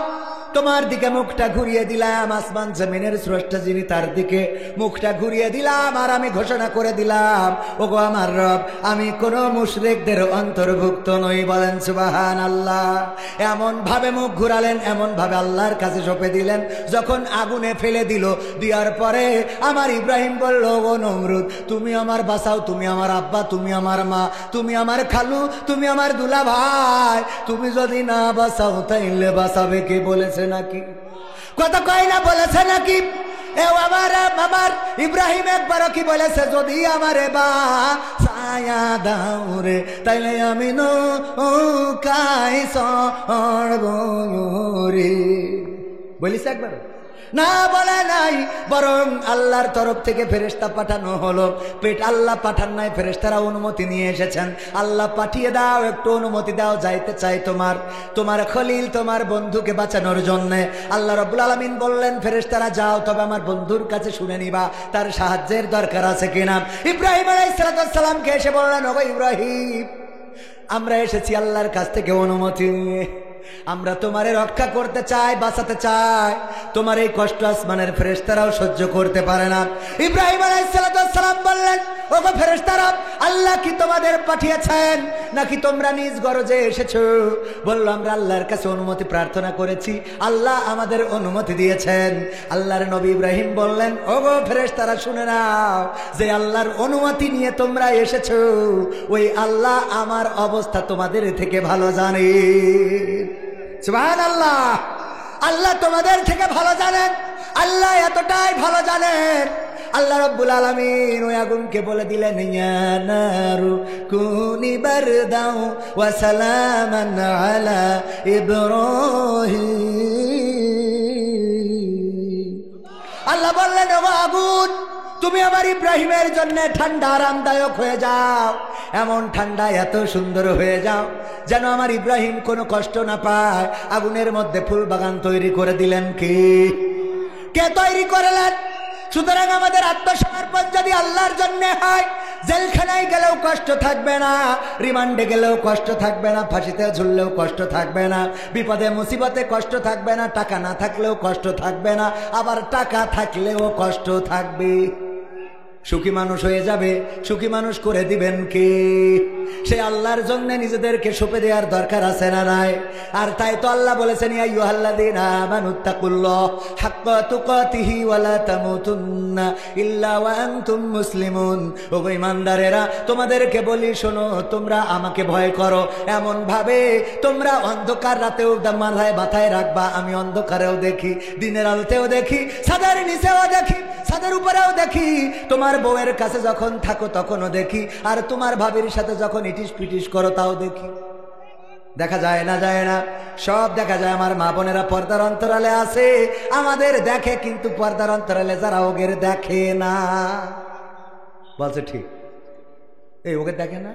তোমার দিকে মুখটা ঘুরিয়ে দিলাম, আসমান জমিনের স্রষ্টা যিনি তার দিকে মুখটা ঘুরিয়ে দিলাম, আর আমি ঘোষণা করে দিলাম, ওগো আমার রব, আমি কোন মুশরিকদের অন্তর্ভুক্ত নই। বলেন সুবহানাল্লাহ। এমন ভাবে মুখ ঘুরালেন, এমন ভাবে আল্লাহর কাছে সঁপে দিলেন, যখন আগুনে ফেলে দিল, দেওয়ার পরে আমার ইব্রাহিম বলল, ও নমরুদ, তুমি আমার বাঁচাও, তুমি আমার আব্বা, তুমি আমার মা, তুমি আমার খালু, তুমি আমার দুলা ভাই, তুমি যদি না বাঁচাও তাইলে বাঁচাবে কে? বলেছে নাকি? কথা কয় না? বলেছে নাকি? আমার ইব্রাহিম একবারও কি বলেছে, যদি আমারে বাঁচায়া দাও রে তাইলে আমি নৌকায় চড়ব রে? বলিস একবার? না, বলে নাই। বরং আল্লাহর তরফ থেকে ফেরেশতা পাঠানো হলো। আল্লাহ পাঠান নাই, ফেরেশতারা অনুমতি নিয়ে এসেছেন। আল্লাহ পাঠিয়ে দাও, একটু অনুমতি দাও, যাইতে চাই তোমার খলিল, তোমার বন্ধুকে বাঁচানোর জন্য। আল্লাহ রাব্বুল আলামিন বললেন, ফেরেশতারা যাও, তবে আমার বন্ধুর কাছে শুনে নিবা তার সাহায্যের দরকার আছে কিনা। ইব্রাহিম আলাইহিস সালামকে এসে বললেন, ওগো ইব্রাহিম, আমরা এসেছি আল্লাহর কাছ থেকে অনুমতি নিয়ে, আমরা তোমারে রক্ষা করতে চাই, বাঁচাতে চাই। তোমার এই কষ্ট আসমানের ফেরেশতারাও সহ্য করতে পারে না। ইব্রাহিম আলাইহিস সালাম বললেন, ওগো ফেরেশতারা, আল্লাহ কি তোমাদের পাঠিয়েছেন নাকি তোমরা নিজ গরজে এসেছো? বলল, আমরা আল্লাহর কাছে অনুমতি প্রার্থনা করেছি, আল্লাহ আমাদের অনুমতি দিয়েছেন। আল্লাহর নবী ইব্রাহিম বললেন, ওগো ফেরেশতারা, শুনে নাও, যে আল্লাহর অনুমতি নিয়ে তোমরা এসেছো, ওই আল্লাহ আমার অবস্থা তোমাদের থেকে ভালো জানে। সুবহানাল্লাহ। আল্লাহ তোমাদের থেকে ভালো জানেন, আল্লাহ এতটাই ভালো জানেন। আল্লাহ রাব্বুল আলামিন ওই আগুনকে বলে দিলেন, ইয়া নারু কুনি বারদাও ওয়া সালামান আলা ইব্রাহিম। আল্লাহ বললেন, ও আগুন, তুমি আমার ইব্রাহিমের জন্য ঠান্ডা আরামদায়ক হয়ে যাও, এমন ঠান্ডা এত সুন্দর হয়ে যাও যেন আমার ইব্রাহিম কোনো কষ্ট না পায়। আগুনের মধ্যে ফুল বাগান তৈরি করে দিলেন। কে তৈরি করলেন? সুতরাং আমাদের আত্মসমর্পণ যদি আল্লাহর জন্য হয়, জেলখানায় গেলেও কষ্ট থাকবে না, রিমান্ডে গেলেও কষ্ট থাকবে না, ফাঁসিতে ঝুললেও কষ্ট থাকবে না, বিপদে মুসিবতে কষ্ট থাকবে না, টাকা না থাকলেও কষ্ট থাকবে না, আবার টাকা থাকলেও কষ্ট থাকবে। সুখী মানুষ হয়ে যাবে, সুখী মানুষ করে দিবেন কে? সে আল্লাহর জন্য নিজেদেরকে সঁপে দেওয়ার দরকার আছে না নাই? আর তাই তো আল্লাহ বলেছেন, ইয়া আইয়ুহাল্লাযীনা আমানুত্তাকুল্লাহ হাক্কা তুকাতিহি ওয়া লা তামুতুন্না ইল্লা ওয়া আনতুম মুসলিমুন। ওগো ঈমানদারেরা, তোমাদেরকে বলি, শোনো, তোমরা আমাকে ভয় করো, এমন ভাবে তোমরা অন্ধকার রাতেও মাথায় রাখবা, আমি অন্ধকারেও দেখি, দিনের আলোতেও দেখি, ছাদের নিচেও দেখি, ছাদের উপরেও দেখি, তোমার বউয়ের কাছে যখন থাকো তখনও দেখি, আর তোমার ভাবির সাথে যখন ইটিস পিটিস করো তাও দেখি। দেখা যায় না? যায় না? সব দেখা যায়। আমার মা বোনেরা পর্দার অন্তরালে আছে, আমাদের দেখে, কিন্তু পর্দার অন্তরালে যারা ওগের দেখে না। বলছে ঠিক, এই ওকে দেখে না,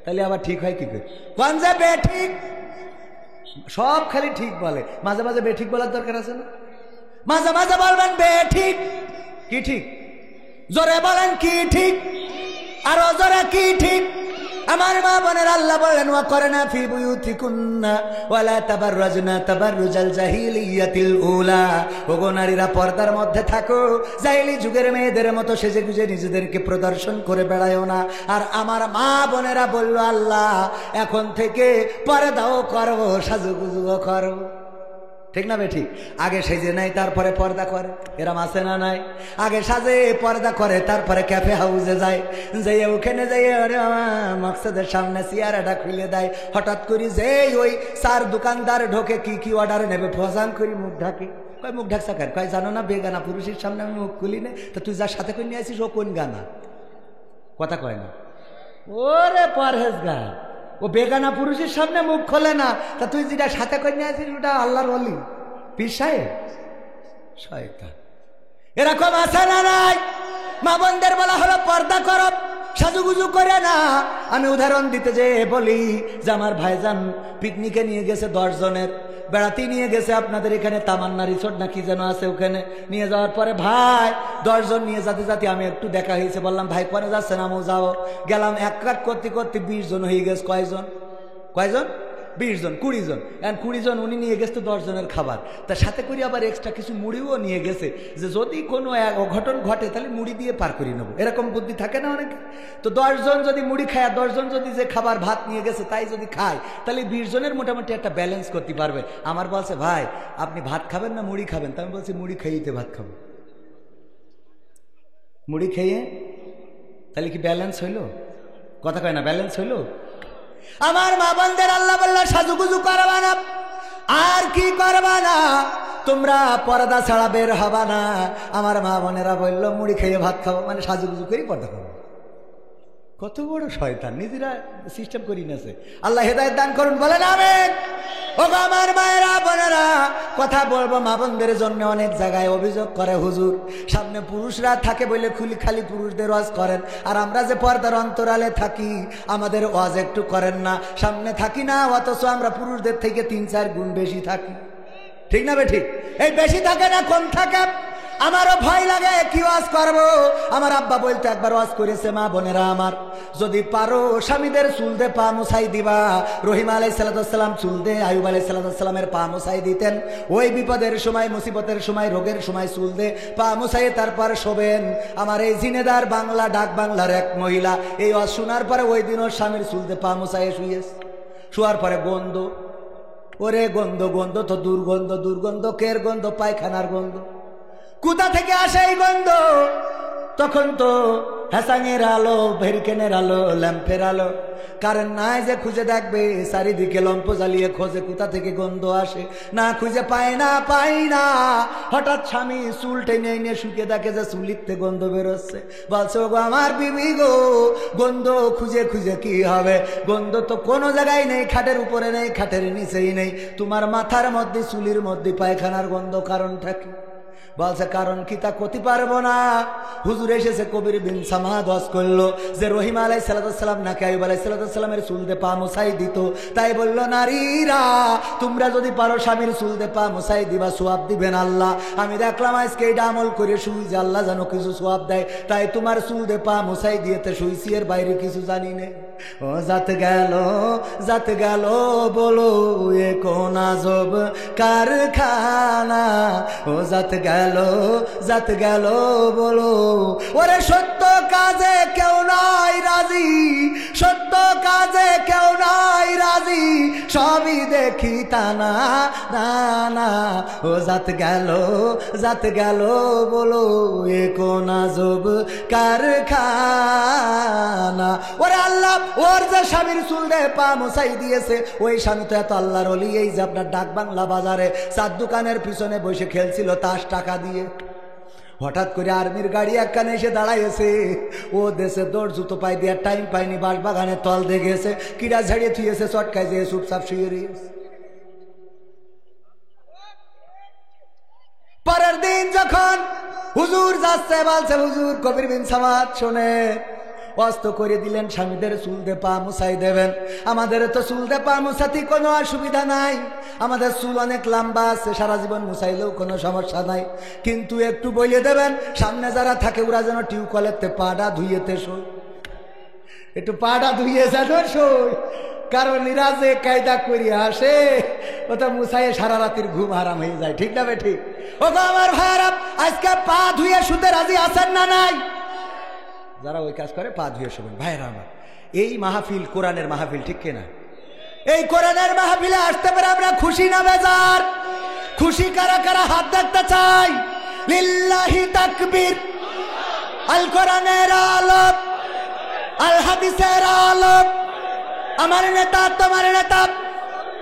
তাহলে আবার ঠিক হয় কি করে? কোন যে বেঠিক, সব খালি ঠিক বলে, মাঝে মাঝে বেঠিক বলার দরকার আছে না? মাঝে মাঝে বলবেন বেঠিক। কি ঠিক? জোরে বলেন কি ঠিক? আরো জোরে কি ঠিক? আমার মা বোনের আল্লাহ বলেন, ওয়া করনা ফি বুয়ুতিকুন্না ওয়ালা তাবাররাজনা তাবাররুজাল জাহিলিয়াতিল উলা। ওগো নারীরা, পর্দার মধ্যে থাকো, জাহিলি যুগের মেয়েদের মতো সেজেগুজে নিজেদেরকে প্রদর্শন করে বেড়ায়ও না। আর আমার মা বোনেরা বলল, আল্লাহ এখন থেকে পর্দাও করবো, সাজুগুজুও করবো। ঠিক না বেঠিক? আগে সেজে নাই, তারপরে পর্দা করে, এরম আছে না নাই? আগে সাজে পর্দা করে, তারপরে ক্যাফে হাউসে যায়, যাইয়ে ওখানে যাইয়ে মকসদের সামনে চেয়ারটা খুলে দেয়। হঠাৎ করে যেই ওই চার দোকানদার ঢোকে, কি অর্ডার নেবে, ফসান করি মুখ ঢাকে। কয় মুখ ঢাকছা কেন? কয় জানো না, বেগানা পুরুষের সামনে আমি মুখ খুলি না। তা তুই যার সাথে করে নিয়ে আসিস ও কোন গানা? কথা কয় না। ওরে পরহেজগার, ও বেগানা পুরুষের সামনে মুখ খোলে না, তা তুই যেটা সাথে করে নিয়ে আসিস ওটা আল্লাহর ওলি, পীর সাহেব, শয়তান। এরকম আছে না নাই? মা বোনদের বলা হলো পর্দা করো, সাজুগুজু করে না। আমি উদাহরণ দিতে যে বলি যে আমার ভাইজান পিকনিকে নিয়ে গেছে 10 জনের, বেড়াতে নিয়ে গেছে আপনাদের এখানে তামান্না রিসোর্ট না কি যেন আছে, ওখানে নিয়ে যাওয়ার পরে ভাই 10 জন নিয়ে যাতে যাতে আমি একটু দেখা হয়েছে, বললাম ভাই কোনে যাচ্ছেন, আমিও যাও। গেলাম এক কাট করতে করতে 20 জন হয়ে গেছে। কয়জন 20 জন 20 জন, এখন 20 জন উনি নিয়ে গেছে তো 10 জনের খাবার, তার সাথে করে আবার এক্সট্রা কিছু মুড়িও নিয়ে গেছে, যে যদি কোনো এক অঘটন ঘটে তাহলে মুড়ি দিয়ে পার করে নেবো, এরকম বুদ্ধি থাকে না অনেক। তো 10 জন যদি মুড়ি খায়, 10 জন যদি যে খাবার ভাত নিয়ে গেছে তাই যদি খায়, তাহলে 20 জনের মোটামুটি একটা ব্যালেন্স করতে পারবে। আমার বলছে ভাই আপনি ভাত খাবেন না মুড়ি খাবেন? তা আমি বলছি মুড়ি খাইতে ভাত খাবো। মুড়ি খেয়ে তাহলে কি ব্যালেন্স হইলো? কথা কয় না, ব্যালেন্স হইলো? আমার মা বোনদের আল্লাহ বললা সাজুগুজু করবা না, আর কি করবা না, তোমরা পর্দা ছাড়া বের হবা না। আমার মা বোনেরা বললো মুড়ি খেয়ে ভাত খাবো, মানে সাজুগুজু করে পর্দা খাবো। কত বড় শয়তান, নিজেরা সিস্টেম করি নেছে। আল্লাহ হেদায়েত দান করুন, বলেন আমিন। ও আমার মায়েরা বোনেরা, কথা বলবো মা বোনদের জন্য। অনেক জায়গায় অভিযোগ করে হুজুর সামনে পুরুষরা থাকে বলে খালি পুরুষদের ওয়াজ করেন, আর আমরা যে পর্দার অন্তরালে থাকি আমাদের ওয়াজ একটু করেন না। সামনে থাকি না, অথচ আমরা পুরুষদের থেকে 3-4 গুণ বেশি থাকি। ঠিক না বেঠিক? এই বেশি থাকে না কম থাকে? আমারও ভয় লাগে কি ওয়াজ করবো। আমার আব্বা বলতে একবার ওয়াজ করেছে, মা বোনেরা আমার, যদি পারো স্বামীদের চুল দে পা মুছাই দিবা। রহিম আলাইহিস সালাম চুল দে আইয়ুব আলাইহিস সালামের পা মুছাই দিতেন। ওই বিপদের সময়, মুসিবতের সময়, রোগের সময় চুল দে পা মুছাই তারপর শোবেন। আমার এই জিনেদার বাংলা ডাক বাংলার এক মহিলা এই ওয়াজ শোনার পরে ওই দিন ওর স্বামীর চুল দে পা মুছাই শুয়েছে। শোয়ার পরে গন্ধ, ওরে গন্ধ, গন্ধ তো দুর্গন্ধ, কের গন্ধ? পায়খানার গন্ধ। কোথা থেকে আসে এই গন্ধ? তখন তো হ্যাসাঙের আলো, ভেরিকেনের আলো, ল্যাম্পের আলো, কারেন্ট নাই যে খুঁজে দেখবে, চারিদিকে লম্প জ্বালিয়ে খোঁজে কোথা থেকে গন্ধ আসে, না খুঁজে পায় না। হঠাৎ স্বামী চুল টেনে এনে শুকে দেখে যে চুলিতে গন্ধ বেরোচ্ছে। বলছে গো আমার বিবি গো, গন্ধ খুঁজে কি হবে? গন্ধ তো কোনো জায়গায় নেই, খাটের উপরে নেই, খাটের নিচেই নেই, তোমার মাথার মধ্যে চুলির মধ্যে পায়খানার গন্ধ। কারণটা কি? বলছে কারণ কি তা করতে পারবো না। হুজুর এসেছে কবির বিন সামাদ ওয়াজ করলো যে রহিম আলাইহিস সালাম নাকি আইয়ুব আলাইহিস সালামের চুল দিয়ে পা মুছাই দিত। তাই বললো নারীরা তোমরা যদি পারো স্বামীর চুল দিয়ে পা মুছাই দিবা, সোয়াব দিবেন আল্লাহ। আমি দেখলাম আজকে এটা আমল করে শুই যে আল্লাহ যেন কিছু সোয়াব দেয়, তাই তোমার চুল দিয়ে পা মুছাই দিয়েতে শুইছি, এর বাইরে কিছু জানি না। ও জাত গেল বলো এ কোন আজব কারখানা, ও জাত গেল বলো। ওরে সত্য কাজে কেউ নাই রাজি, সত্য কাজে কেউ নাই রাজি, সবই দেখি তা না। ও জাত গেল বলো এ কোন আজব কারখানা। ওরে আল্লাহ ওর যে স্বামীর চুল দিয়ে পা মুছাই দিয়েছে, ওই স্বামী তো এত আল্লাহর ওলি, এই যে আপনার ডাক বাংলা বাজারে চার দোকানের পিছনে বসে খেলছিল তাস টাকা দিয়ে। হঠাৎ করে আর্মির গাড়ি একখানে এসে দাঁড়াইছে। ও দেশে দৌড় জুতো পাই দিয়ে টাইম পাইনি, বাঁশ বাগানের তল দিয়ে গেছে, কিড়া ঝাড়িয়ে থুয়েছে, চটকায় যেয়ে চুপচাপ শুয়ে রয়েছে। পরের দিন যখন হুজুর যাচ্ছে, বলছে হুজুর কবির বিন সামাদ শোনে, অস্ত করে দিলেন স্বামীদের চুল দিয়ে পা মুছাই দেবেন। আমাদের তো চুল দিয়ে পা মুছাতে কোনো অসুবিধা নাই, আমাদের চুল অনেক লম্বা আছে, সারা জীবন মুছাইলেও কোনো সমস্যা নাই, কিন্তু একটু বলে দেবেন সামনে যারা থাকে ওরা যেন টিউবওয়েলেতে পাটা ধুইয়েতে শোয়, একটু পাটা ধুইয়ে যেন শোয়। কারণ এরা যে কায়দা করিয়া আসে ওটা মুছাইয়ে সারা রাতের ঘুম হারাম হয়ে যায়। ঠিক না ঠিক? ও আমার ভাইরা আজকে পা ধুয়ে শুতে রাজি আছেন না নাই? যারা ওই কাজ করে পা ধুয়ে শোবেন। ভাইরা আমার, এই মাহফিল কোরআনের মাহফিল, ঠিক কিনা? এই কোরআনের মাহফিলে আসতে পারে আমরা খুশি না বেজার? খুশি কারা কারা হাত দেখতে চাই? লিল্লাহি তাকবীর। আল কোরআনের আলোক, আল হাদিসের আলোক, আমার নেতা তোমার নেতা,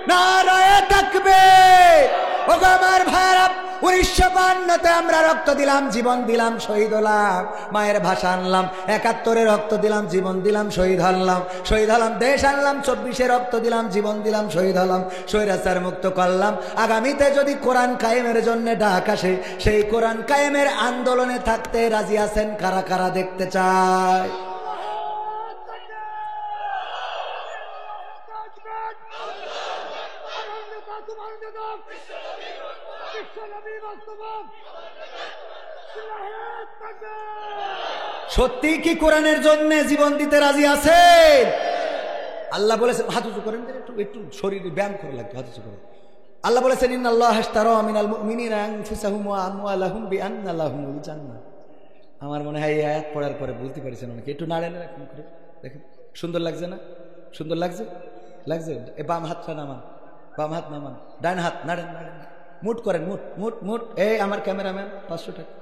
নারায়ে তাকবীর। ও আমার ভাইরা, 1952-তে আমরা রক্ত দিলাম, জীবন দিলাম, শহীদ হলাম, মায়ের ভাষা আনলাম, 71-এ রক্ত দিলাম, জীবন দিলাম, শহীদ হলাম, দেশ আনলাম, 24-এ রক্ত দিলাম, জীবন দিলাম, শহীদ হলাম, স্বৈরাচার মুক্ত করলাম। আগামীতে যদি কোরআন কায়েমের জন্য ডাক আসে, সেই কোরআন কায়েমের আন্দোলনে থাকতে রাজি আছেন কারা কারা দেখতে চায়? সত্যি কি কোরআনের জন্য জীবন দিতে রাজি আছে? আল্লাহ বলেছেন, হাত উঁচু করেন, একটু একটু শরীরে ব্যায়াম করে লাগবে, হাত উঁচু করেন। আল্লাহ বলেছেন, ইন্নাল্লাহা আশতারা মিনাল মুমিনিনা আনফুসাহুম ওয়া আমওয়ালাহুম বিআন্না লাহুমুল জান্নাহ। আমার মনে হয় এই আয়াত পড়ার পরে বলতে পারছেন অনেকে। একটু নাড়েন এরকম করে, দেখেন সুন্দর লাগছে না? সুন্দর লাগছে? লাগছে? এ বাম হাতটা নামান, বাম হাত নামান, ডান হাত নাড়েন, নাড়েন, মুট করেন, মুট মুট মুট। এই আমার ক্যামেরাম্যান 500 টাকা,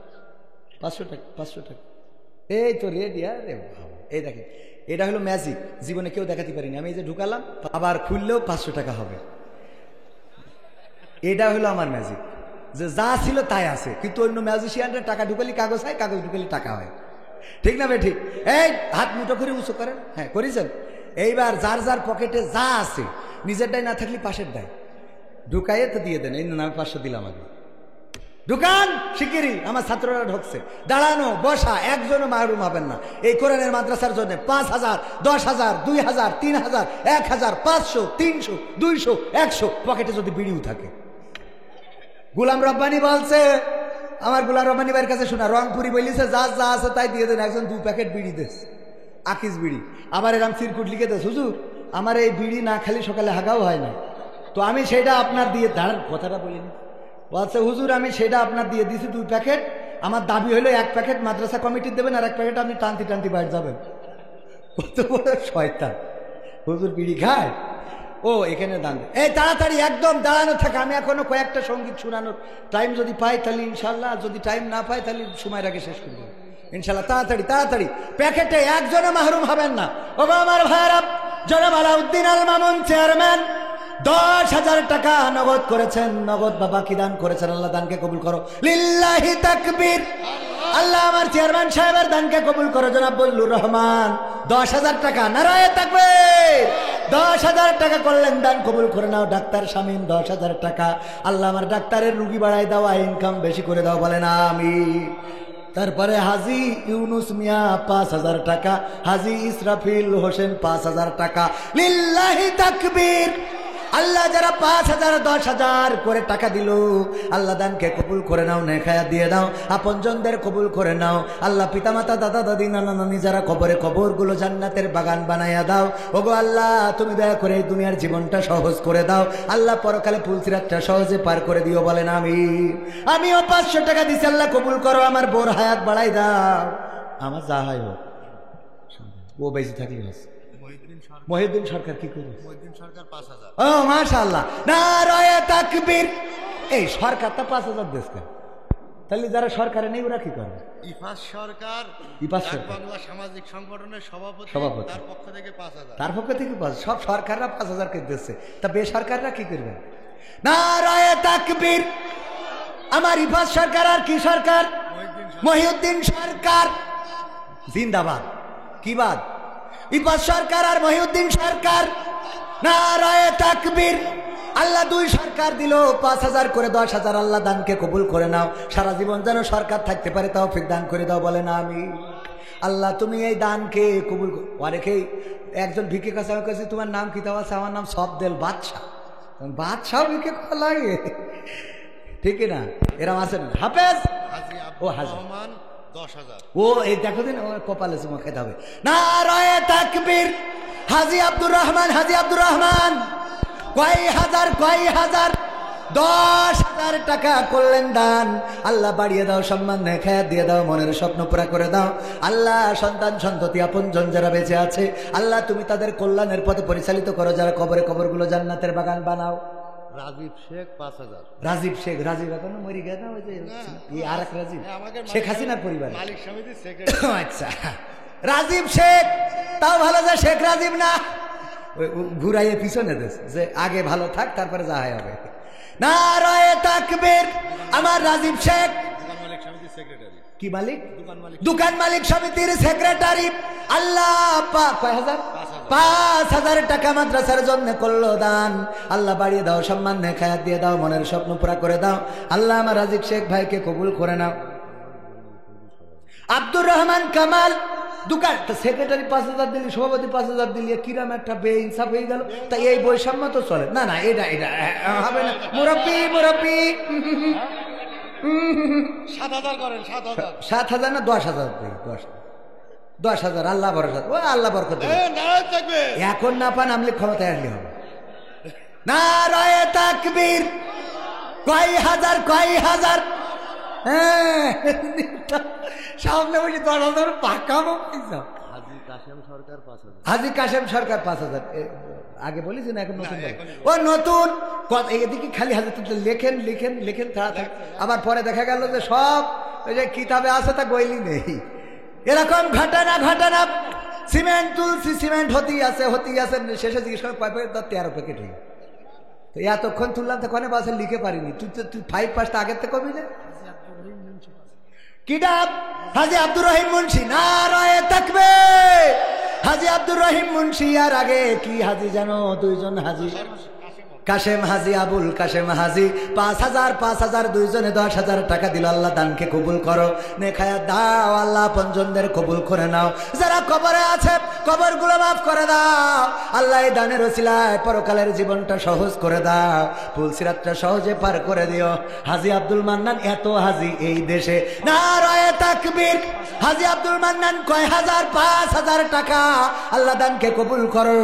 500 টাকা, 500 টাকা। এই তো রেডি। আরে বাবা, এই দেখেন, এটা হলো ম্যাজিক, জীবনে কেউ দেখাতে পারিনি। আমি এই যে ঢুকালাম, আবার খুললেও 500 টাকা হবে। এটা হলো আমার ম্যাজিক, যে যা ছিল তাই আছে। কিন্তু অন্য ম্যাজিশিয়ানরা টাকা ঢুকালি কাগজ হয়, কাগজ ঢুকালি টাকা হয়। ঠিক না ভাই? ঠিক। এই হাত মুঠো করে উঁচু করেন। হ্যাঁ, করেছেন। এইবার যার যার পকেটে যা আছে, নিজেরটাই না থাকলে পাশের দেয়, ঢুকাইয়ে তো দিয়ে দেন। এই না, আমি 500 দিলাম আগে। দোকান শিগগিরই আমার ছাত্ররা ঢুকছে। দাঁড়ানো বসা একজনও মাহরুম হবেন না এই কোরআনের মাদ্রাসার জন্য। 5,000, 10,000, 2,000, 3,000, 1,000, 500, 300, 200, 100 পকেটে যদি বিড়িও থাকে। গোলাম রব্বানি বলছে, আমার গোলাম রব্বানি ভাইয়ের কাছে শোনা, রংপুরি বলিছে, যা যা আছে তাই দিয়ে দেন। একজন 2 প্যাকেট বিড়ি দেশ, আকিস বিড়ি। আবার এরকম চিরকুট লিখে দেশ, হুজুর আমার এই বিড়ি না খালি সকালে হাগাও হয় না, তো আমি সেটা আপনার দিয়ে, দাঁড়ান কথাটা বলিনি। বলছে, হুজুর আমি সেটা আপনার দিয়ে দিছি 2 প্যাকেট। আমার দাবি হলো 1 প্যাকেট মাদ্রাসা কমিটির দেবেন, আর 1 প্যাকেট আপনি টানতি টানতি বাইরে যাবেন। কত বড় শয়তান! হুজুর বিড়ি খায়, ও এখানে দান। এই তাড়াতাড়ি একদম দাঁড়ানো থাকে। আমি এখনো কয়েকটা সঙ্গীত শোনানোর টাইম যদি পাই তাহলে ইনশাল্লাহ, যদি টাইম না পাই তাহলে সময়ের আগে শেষ করবো ইনশাল্লাহ। তাড়াতাড়ি তাড়াতাড়ি, প্যাকেটে একজনও মাহরুম হবেন না। ও আমার ভাইরা, জনাব আলাউদ্দিন আল মামুন চেয়ারম্যান 10,000 টাকা নগদ করেছেন। নগদ বাবা কি দান করেছেন, আল্লাহ দানকে কবুল করো। লিল্লাহি তাকবীর। আল্লাহ আমার চেয়ারম্যান সাহেবের দানকে কবুল করো। জনাব বজলুর রহমান 10,000 টাকা, নারায়ে তাকবীর। 10,000 টাকা করলেন দান, কবুল করে নাও। ডাক্তার শামীম 10,000 টাকা। আল্লাহ আমার ডাক্তারের রুগী বাড়াই দাও, ইনকাম বেশি করে দাও, বলেন আমিন। তারপরে হাজি ইউনুস মিয়া 5,000 টাকা। হাজি ইসরাফিল হোসেন 5,000 টাকা। লিল্লাহি তাকবীর। আল্লাহ যারা 5,000, 10,000 করে টাকা দিল, আল্লাহ দানকে কবুল করে নাও, নেখায়া দিয়ে দাও। আপনজনদের কবুল করে নাও। আল্লাহ পিতামাতা, দাদা দাদি, নানা নানি যারা কবরে, কবরগুলো জান্নাতের বাগান বানাইয়া দাও। ওগো আল্লাহ, তুমি দয়া করে এই দুনিয়ার জীবনটা সহজ করে দাও। আল্লাহ পরকালে ফুলসিরাতটা সহজে পার করে দিও, বলেন আমিও 500 টাকা দিছি, আল্লাহ কবুল করো। আমার বোর হায়াত বাড়াই দাও। আমার যা হয় হোক, ও বেশি থাকলে আছে। মহিউদ্দিন সরকার কি করে? মহিউদ্দিন সরকার 5,000। ও মাশাআল্লাহ, নারায়ে তাকবীর। এই সরকারটা 5,000 দেশ কেন? তাহলে যারা সরকারে নেই ওরা কি করে? ইফাস সরকার, ইফাস বাংলা সামাজিক সংগঠনের সভাপতি, তার পক্ষ থেকে 5,000। তার পক্ষ থেকে 5,000। সব সরকাররা 5,000 কে দিচ্ছে, তা বেসরকাররা কি করবে? নারায়ে তাকবীর। আমার ইফাস সরকার আর কি সরকার? মহিউদ্দিন সরকার জিন্দাবাদ। কি বাদ? ইফাস সরকার আর মহিউদ্দিন সরকার, নারায়ে তাকবীর। আল্লাহ 2 সরকার দিল, 5,000 করে 10,000। আল্লাহ দানকে কবুল করে নাও। সারা জীবন যেন সরকার থাকতে পারে, তৌফিক দান করে দাও, বলেন আমিন। আল্লাহ তুমি এই দানকে কবুল। অনেকেই একজন ভিক্ষে কাছে আমি কাছে, তোমার নাম কি? আছে, আমার নাম সবদেল বাদশাহ। বাদশাহ ভিক্ষে করা লাগে, ঠিক না? এরম আছে না? হাফেজ ও হাজি 10,000। ও এই দেখো দিন, কপালে চুমা খেতে হবে। নারায়ে তাকবীর। হাজি আব্দুর রহমান, হাজি আব্দুর রহমান কয় হাজার 10,000 টাকা করলেন দান। আল্লাহ বাড়িয়ে দাও, সম্মান দেখায় দিয়ে দাও, মনের স্বপ্ন পুরা করে দাও। আল্লাহ সন্তান সন্ততি আপনজন যারা বেঁচে আছে, আল্লাহ তুমি তাদের কল্যাণের পথে পরিচালিত করো। যারা কবরে, কবরগুলো জান্নাতের বাগান বানাও। রাজীব শেখ 5,000। রাজীব শেখ, রাজীব এখন মরি গেছে না? ওই যে আর এক রাজীব, শেখ হাসিনার পরিবার, মালিক সমিতির সেক্রেটারি। আচ্ছা, রাজীব শেখ, তাও ভালো যে শেখ রাজীব না, ঘুরাইয়ে পিছনে দেশ, যে আগে ভালো থাক, তারপরে যা হয় হবে। নারায়ে তাকবীর। আমার রাজীব শেখ কি মালিক? দোকান মালিক সমিতির সেক্রেটারি। আল্লাহ কয় হাজার? 5,000 টাকা মাদ্রাসার জন্য করলো দান। আল্লাহ বাড়িয়ে দাও, সম্মান নেখায়াত দিয়ে দাও, মনের স্বপ্ন পুরা করে দাও। আল্লাহ আমার রাজীব শেখ ভাইকে কবুল করে নাও। আব্দুর রহমান কামাল দোকান তো সেক্রেটারি 5,000 দিলি, সভাপতি 5,000 দিলি, কিরাম একটা বেইনসাফ হয়ে গেল। তাই এই বৈষম্য তো চলে না। না এটা হবে না। মুরব্বি 7,000 করেন, 7,000। 7,000 না 10,000 দিই, 10,000 আল্লাহ ভরসা। ও আল্লাহ বরকত দেবে। এখন না পান আমলি ক্ষমতায় আসলে হবে। নারায়ে তাকবীর। কয় হাজার সামনে বসে 10,000 পাকা মুক্তি। হাজী কাশেম সরকার 5,000। আগে বলিস না, এখন নতুন ও নতুন এদিকে খালি হাজী লেখেন তাড়াতাড়ি। আবার পরে দেখা গেল যে সব ওই যে কিতাবে আছে তা গইলি নেই। এরকম ঘটনা সিমেন্ট তুলছি, সিমেন্ট হতেই আছে। শেষে জিজ্ঞেস করে কয় প্যাকেট? 13 প্যাকেট হয়ে। তো এতক্ষণ তুললাম তো কনে বাসে লিখে পারিনি। তুই 5 পাসটা আগের থেকে কবি না। কিডা? হাজী আব্দুর রহিম মুন্সি। নারায়ে তাকবীর। হাজী আব্দুর রহিম মুন্সি। আর আগে কি হাজী জানো? 2 জন হাজী, কাশেম হাজী, আবুল কাশেম হাজী। 5,000 দুইজনে 10,000 টাকা দিল। আল্লাহ দানকে কবুল করো, নেখায়া দাও। আল্লাহ আপনজনদের কবুল করে নাও। যারা কবরে আছে কবরগুলো মাফ করে দাও। আল্লাহ এই দানের ওসিলায় পরকালের জীবনটা সহজ করে দাও। পুলসিরাতটা সহজে পার করে দিও। হাজী আব্দুল মান্নান, এত হাজী এই দেশে। নারায়ে তাকবীর। হাজী আব্দুল মান্নান কয় হাজার? 5,000 টাকা। আল্লাহ দানকে কবুল করো।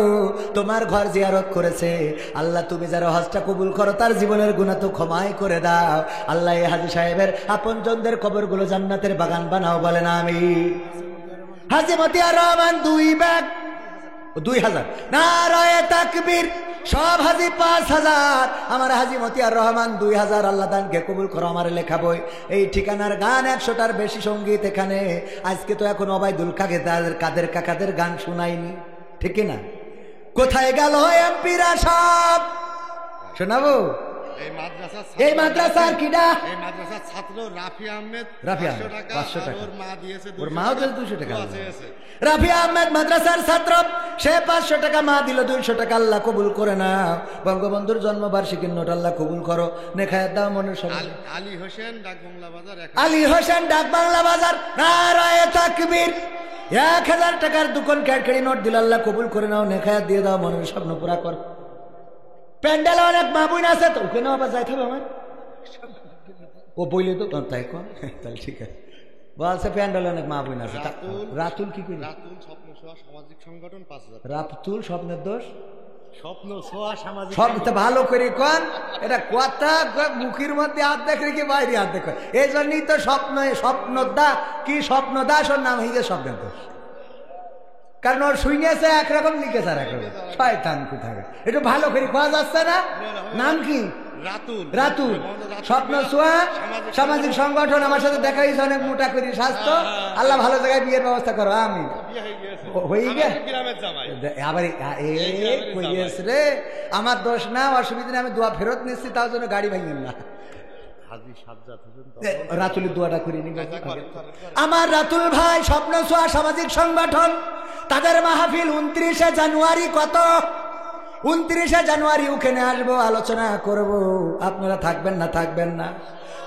তোমার ঘর জিয়ারত করেছে। আল্লাহ তুমি যারা হজটা কবুল করো তার জীবনের গুনাহ তো ক্ষমাই করে দাও। আল্লাহ এই হাজী সাহেবের আপনজনদের কবরগুলো জান্নাতের বাগান বানাও, বলেন আমিন। হাজী মতিয়ার রহমান 2 ব্যাগ 2,000। নারায়ে তাকবীর। সব হাজী 5,000। আমার হাজী মতিয়ার রহমান 2,000। আল্লাহ দানকে কবুল করো। আমার লেখা বই এই ঠিকানার গান 100টার বেশি সঙ্গীত এখানে। আজকে তো এখন ওবায়দুল কাদের কাকাদের গান শুনাইনি, ঠিক না? কোথায় গেল এমপিরা সব? শোনাবো এই মাদ্রাসার কিডা? এই মাদ্রাসার ছাত্র রাফি আহমেদ। 500 টাকা। ওর মা দিয়েছে, ওর মাও তো 200 টাকা। আছে। রাফি আহমেদ মাদ্রাসার ছাত্র, সে 500 টাকা, মা দিল 200 টাকা। আল্লাহ কবুল করে না। বঙ্গবন্ধুর জন্মবার্ষিকীর নোট আল্লাহ কবুল করো, নেখায়াত দাও মনের সব। আলী হোসেন ডাক বাংলা বাজার। আলী হোসেন ডাক বাংলা বাজার। নারায়ে তাকবীর। 1,000 টাকার দোকান ক্যাডকেড়ি নোট দিল। আল্লাহ কবুল করে নাও, নেখায়াত দিয়ে দাও, মনের স্বপ্ন পুরা কর। প্যান্ডেলে অনেক মা বোন আছে, তো ওখানে আবার যাইতে হবে আমার। ও বইলে তো তাই কর, তাহলে ঠিক আছে। বলছে প্যান্ডেলে অনেক মা বোন আছে। রাতুল কি করি? রাতুল স্বপ্ন ছোঁয়া সামাজিক সংগঠন 5,000। রাতুল স্বপ্নের দোষ, স্বপ্ন ছোঁয়া সামাজিক সবটা ভালো করে কন। এটা কথা মুখের মধ্যে হাত দেখে কি বাইরে হাত দেখে। এই জন্যই তো স্বপ্নদা কি স্বপ্নদাস ওর নাম হয়ে স্বপ্নের দোষ। কারণ ওর শুনেছে একরকম, লিখেছে আর একরকম। শয়তান কোথায়। একটু ভালো করে খাওয়া যাচ্ছে না। নাম কি? রাতুল স্বপ্ন ছোঁয়া সামাজিক সংগঠন। আমার সাথে দেখা হয়েছে, অনেক মোটা করি স্বাস্থ্য। আল্লাহ ভালো জায়গায় বিয়ের ব্যবস্থা করো, আমি হয়ে গে আবার রে। আমার দোষ না, অসুবিধা নেই, আমি দোয়া ফেরত নিচ্ছি, তার জন্য গাড়ি ভাঙলেন না। রাতুলের দোয়াটা করে নি। আমার রাতুল ভাই স্বপ্ন ছোঁয়া সামাজিক সংগঠন, তাদের মাহফিল 29শে জানুয়ারি। কত? 29শে জানুয়ারি। ওখানে আসবো, আলোচনা করব। আপনারা থাকবেন না? থাকবেন না?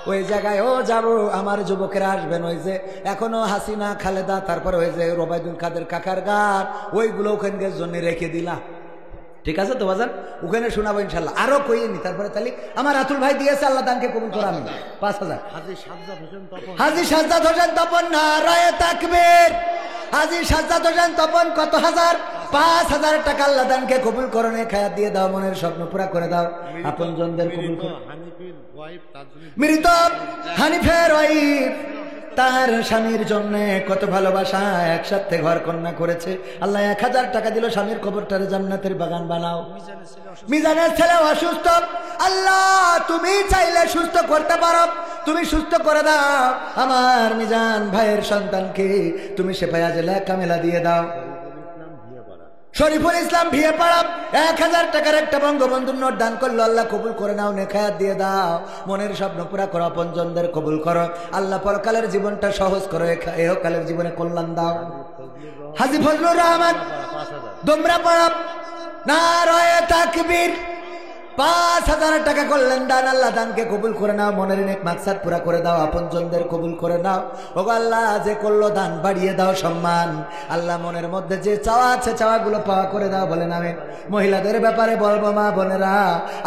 ওই জায়গায় ও যাব। আমার যুবকেরা আসবেন। ওই যে এখনো হাসিনা খালেদা, তারপরে ওই যে ওবায়দুল কাদের কাকার গান, ওইগুলো ওখানকার জন্য রেখে দিলাম। ঠিক আছে তো বাজান? ওখানে শোনাবো ইনশাল্লাহ। আরো কইনি তারপরে তাহলে আমার রাতুল ভাই দিয়েছে, আল্লাহ দানকে কবুল করা। আমি 5,000। হাজী সাজ্জাদ হোসেন তপন। নারায়ে তাকবীর। হাজী সাজ্জাদ হোসেন তপন কত হাজার? 5,000 টাকা। আল্লাহ দানকে কবুল করো, নেখায়াত দিয়ে দাও, মনের স্বপ্ন পুরা করে দাও, আপনজনদের কবুল করো। মৃত হানিফের ওয়াইফ, তার স্বামীর জন্য কত ভালোবাসা, একসাথে ঘর কন্যা করেছে। আল্লাহ 1,000 টাকা দিল, স্বামীর কবরটারে জান্নাতের বাগান বানাও। মিজানের ছেলে অসুস্থ, আল্লাহ তুমি চাইলে সুস্থ করতে পারো, তুমি সুস্থ করে দাও। আমার মিজান ভাইয়ের সন্তানকে তুমি শেফায়া জেলা কামেলা দিয়ে দাও। শরীফুল ইসলাম ভিয়ে পাড়া 1,000 টাকার একটা বঙ্গবন্ধুর নোট দান করলো। আল্লাহ কবুল করে নাও, নেখায়াত দিয়ে দাও, মনের স্বপ্ন পুরা করো, আপনজনদের কবুল করো। আল্লাহ পরকালের জীবনটা সহজ করো, এহকালের জীবনে কল্যাণ দাও। হাজী ফজলুর রহমান দোমরা পাড়া। নারায়ে তাকবীর। 5,000 টাকা করলেন দান। আল্লাহ দানকে কবুল করে নাও, মনের নেক মাকসাদ পুরা করে দাও, আপনজনদের কবুল করে নাও। ওগো আল্লাহ, যে করলো দান বাড়িয়ে দাও সম্মান। আল্লাহ মনের মধ্যে যে চাওয়া আছে চাওয়াগুলো পাওয়া করে দাও, বলেন আমিন। মহিলাদের ব্যাপারে বলবো মা বোনেরা,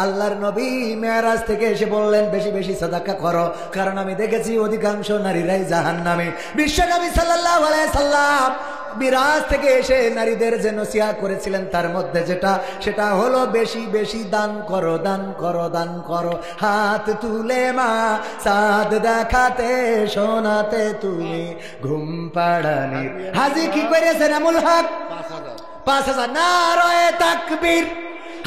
আল্লাহর নবী মেরাজ থেকে এসে বললেন বেশি বেশি সাদাকা করো, কারণ আমি দেখেছি অধিকাংশ নারীরাই জাহান্নামী। বিশ্বনবী সাল্লাল্লাহু আলাইহি সাল্লাম মিরাজ থেকে এসে নারীদের যে নসিহত করেছিলেন তার মধ্যে সেটা হলো বেশি বেশি দান করো, দান করো, দান করো। হাত তুলে মা সাদ দেখাতে শোনাতে তুমি ঘুম পাড়ানি। হাজি কি করেছেন এনামুল হক? 5,000। নারায়ে তাকবীর।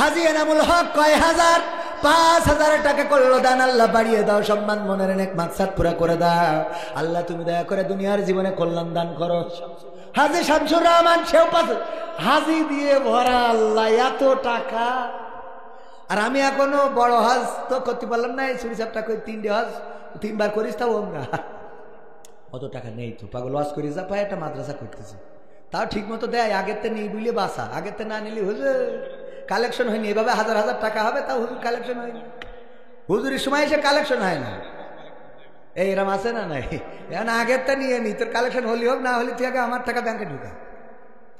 হাজি এনামুল হক কয় হাজার? 5,000 টাকা করলো দান। আল্লাহ বাড়িয়ে দাও সম্মান, মনের নেক মাকসাদ পুরা করে দাও। আল্লাহ তুমি দয়া করে দুনিয়ার জীবনে কল্যাণ দান করো। হাজি শামসুর রহমান, সেও 5 হাজি দিয়ে ভরা। আল্লাহ এত টাকা। আর আমি এখনো বড় হজ তো করতে পারলাম না। এই সুরি সাপটা কই 3টে হজ 3বার করিস, তাও আমরা অত টাকা নেই তো। পাগল হজ করিস যা পায়, একটা মাদ্রাসা করতেছে, তাও ঠিক মতো দেয়। আগের তে নিয়ে বুঝলে বাসা, আগের তে না নিলে হুজুর কালেকশন হয়নি। এভাবে হাজার হাজার টাকা হবে, তাও হুজুর কালেকশন হয়নি। হুজুরের সময় এসে কালেকশন হয় না। এই এরম আছে না? নাই। এখন আগের তা নিয়ে নি, তোর কালেকশন হলি হোক না হলি, তুই আগে আমার টাকা ব্যাংকে ঢুকা,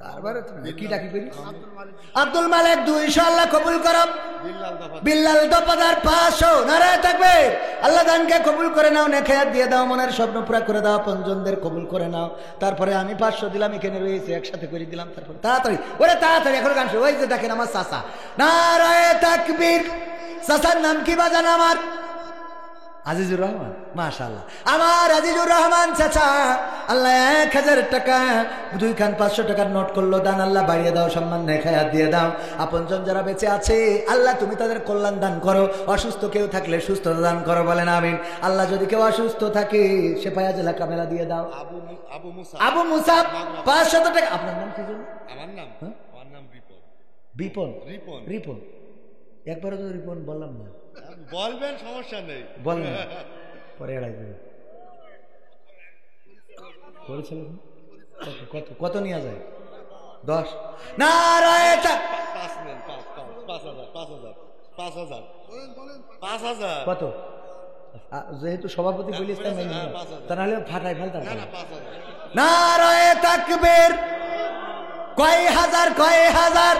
তারপরে কি ডাকি করি। আব্দুল মালিক 200 আল্লাহ কবুল করম। বিল্লাল দফাদার 500। নারায়ে তাকবীর। আল্লাহ দানকে কবুল করে নাও, নেখায়াত দিয়ে দাও, মনের স্বপ্ন পুরা করে দাও, পঞ্জনদের কবুল করে নাও। তারপরে আমি 500 দিলাম, এখানে রয়েছে একসাথে করে দিলাম। তারপরে তাড়াতাড়ি, ওরে তাড়াতাড়ি এখন গান শুরু। ওই যে দেখেন আমার চাচা। নারায়ে তাকবীর। চাচার নাম কি বাজান? আমার আজিজুর রহমান। মাশাআল্লাহ, আমার আজিজুর রহমান চাচা। আল্লাহ 1,000 টাকা 2 খান 500 টাকার নোট করলো দান। আল্লাহ বাড়িয়ে দাও সম্মান, নেখায়াত দিয়ে দাও। আপনজন যারা বেঁচে আছে আল্লাহ তুমি তাদের কল্যাণ দান করো। অসুস্থ কেউ থাকলে সুস্থতা দান করো, বলেন আমিন। আল্লাহ যদি কেউ অসুস্থ থাকে সেফায়া জেলা কামেলা দিয়ে দাও। আবু মুসাব 500 টাকা। আপনার নাম কি জানেন? আমার নাম বিপন। রিপন। একবারও তো রিপন বললাম না। বলবেন, সমস্যা নেই, বলবেন পরে এড়াই দেবে। কত নিয়ে যায়? 10। নারায়ে তাকবীর। 5,000 কত? যেহেতু সভাপতি বলিস তা নাহলে ফাটাই ফেলতাম। নারায়ে তাকবীর। কয় হাজার?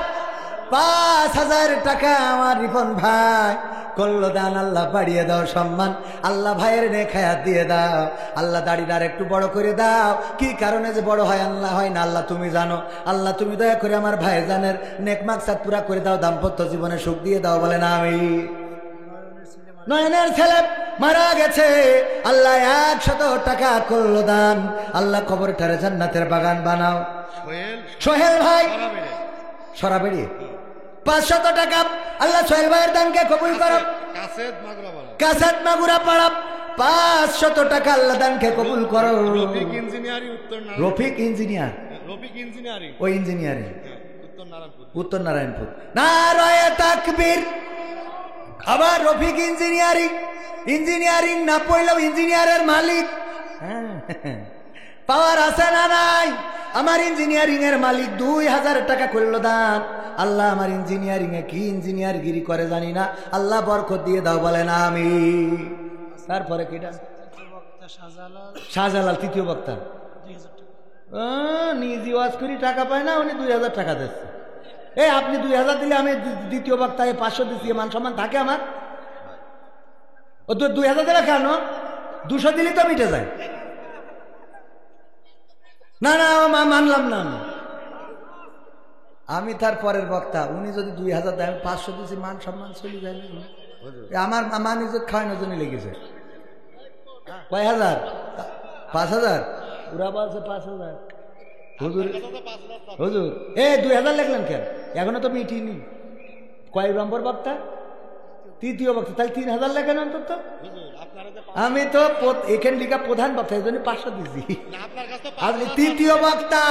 5,000 টাকা আমার রিপন ভাই করলো দান। আল্লাহ বাড়িয়ে দাও সম্মান। আল্লাহ ভাইয়ের নেখায়াত দিয়ে দাও। আল্লাহ দাড়িটা একটু বড় করে দাও। কি কারণে যে বড় হয় আল্লাহ হয় না আল্লাহ তুমি জানো। আল্লাহ তুমি দয়া করে আমার ভাইজানের নেক মাকসাদ পুরা করে দাও, দাম্পত্য জীবনে সুখ দিয়ে দাও, বলে না আমি। নয়নের ছেলে মারা গেছে, আল্লাহ 100 টাকা করলো দান। আল্লাহ কবরটারে জান্নাতের বাগান বানাও। সোহেল ভাই সরাবেড়ি 500 টাকা। আল্লাহ সোহেল ভাইয়ের দানকে কবুল করো। কাসাদ মাগুরা পাড়া 500 টাকা। আল্লাহ দানকে কবুল করো। রফিক ইঞ্জিনিয়ার, ওই ইঞ্জিনিয়ারিং উত্তর নারায়ণপুর। নারায়ে তাকবীর। আবার রফিক ইঞ্জিনিয়ারিং না পড়লেও ইঞ্জিনিয়ারের মালিক। পাওয়ার আছে না নাই? আমার ইঞ্জিনিয়ারিং এর মালিক 2,000 টাকা করলো দান। আল্লাহ আমার ইঞ্জিনিয়ারিং এ কি ইঞ্জিনিয়ার গিরি করে জানি না, আল্লাহ বরকত দিয়ে দাও, বলে না আমি। তারপরে কিটা? শাহজালাল 3য় বক্তা। নিজে ওয়াজ করি টাকা পায় না, উনি 2,000 টাকা দিচ্ছে। আপনি 2,000 দিলে আমি 2য় বক্তায় 500 দিচ্ছি, মান সম্মান থাকে আমার? ও তো 2,000 দিলে কেন? 200 দিলে তো মিটে যায়। না মানলাম না আমি তার পরের বক্তা। উনি যদি 2,000 দেয়, 500 দিচ্ছি, মান সম্মান চলে যায়। আমার মান ইজ্জত খাওয়ানোর জন্য লেগেছে। কয় হাজার? 5,000। পুরা বলছে 5,000। হুজুর 2,000 লিখলেন কেন? এখনো তো মিটিনি। কয় নম্বর বক্তা? 3য় বক্তা। তাহলে 3,000 লেখেন অন্তত। আমি তো এখানে লিখা প্রধান বক্তা, এই জন্য 500 দিচ্ছি। আপনি 3য় বক্তা।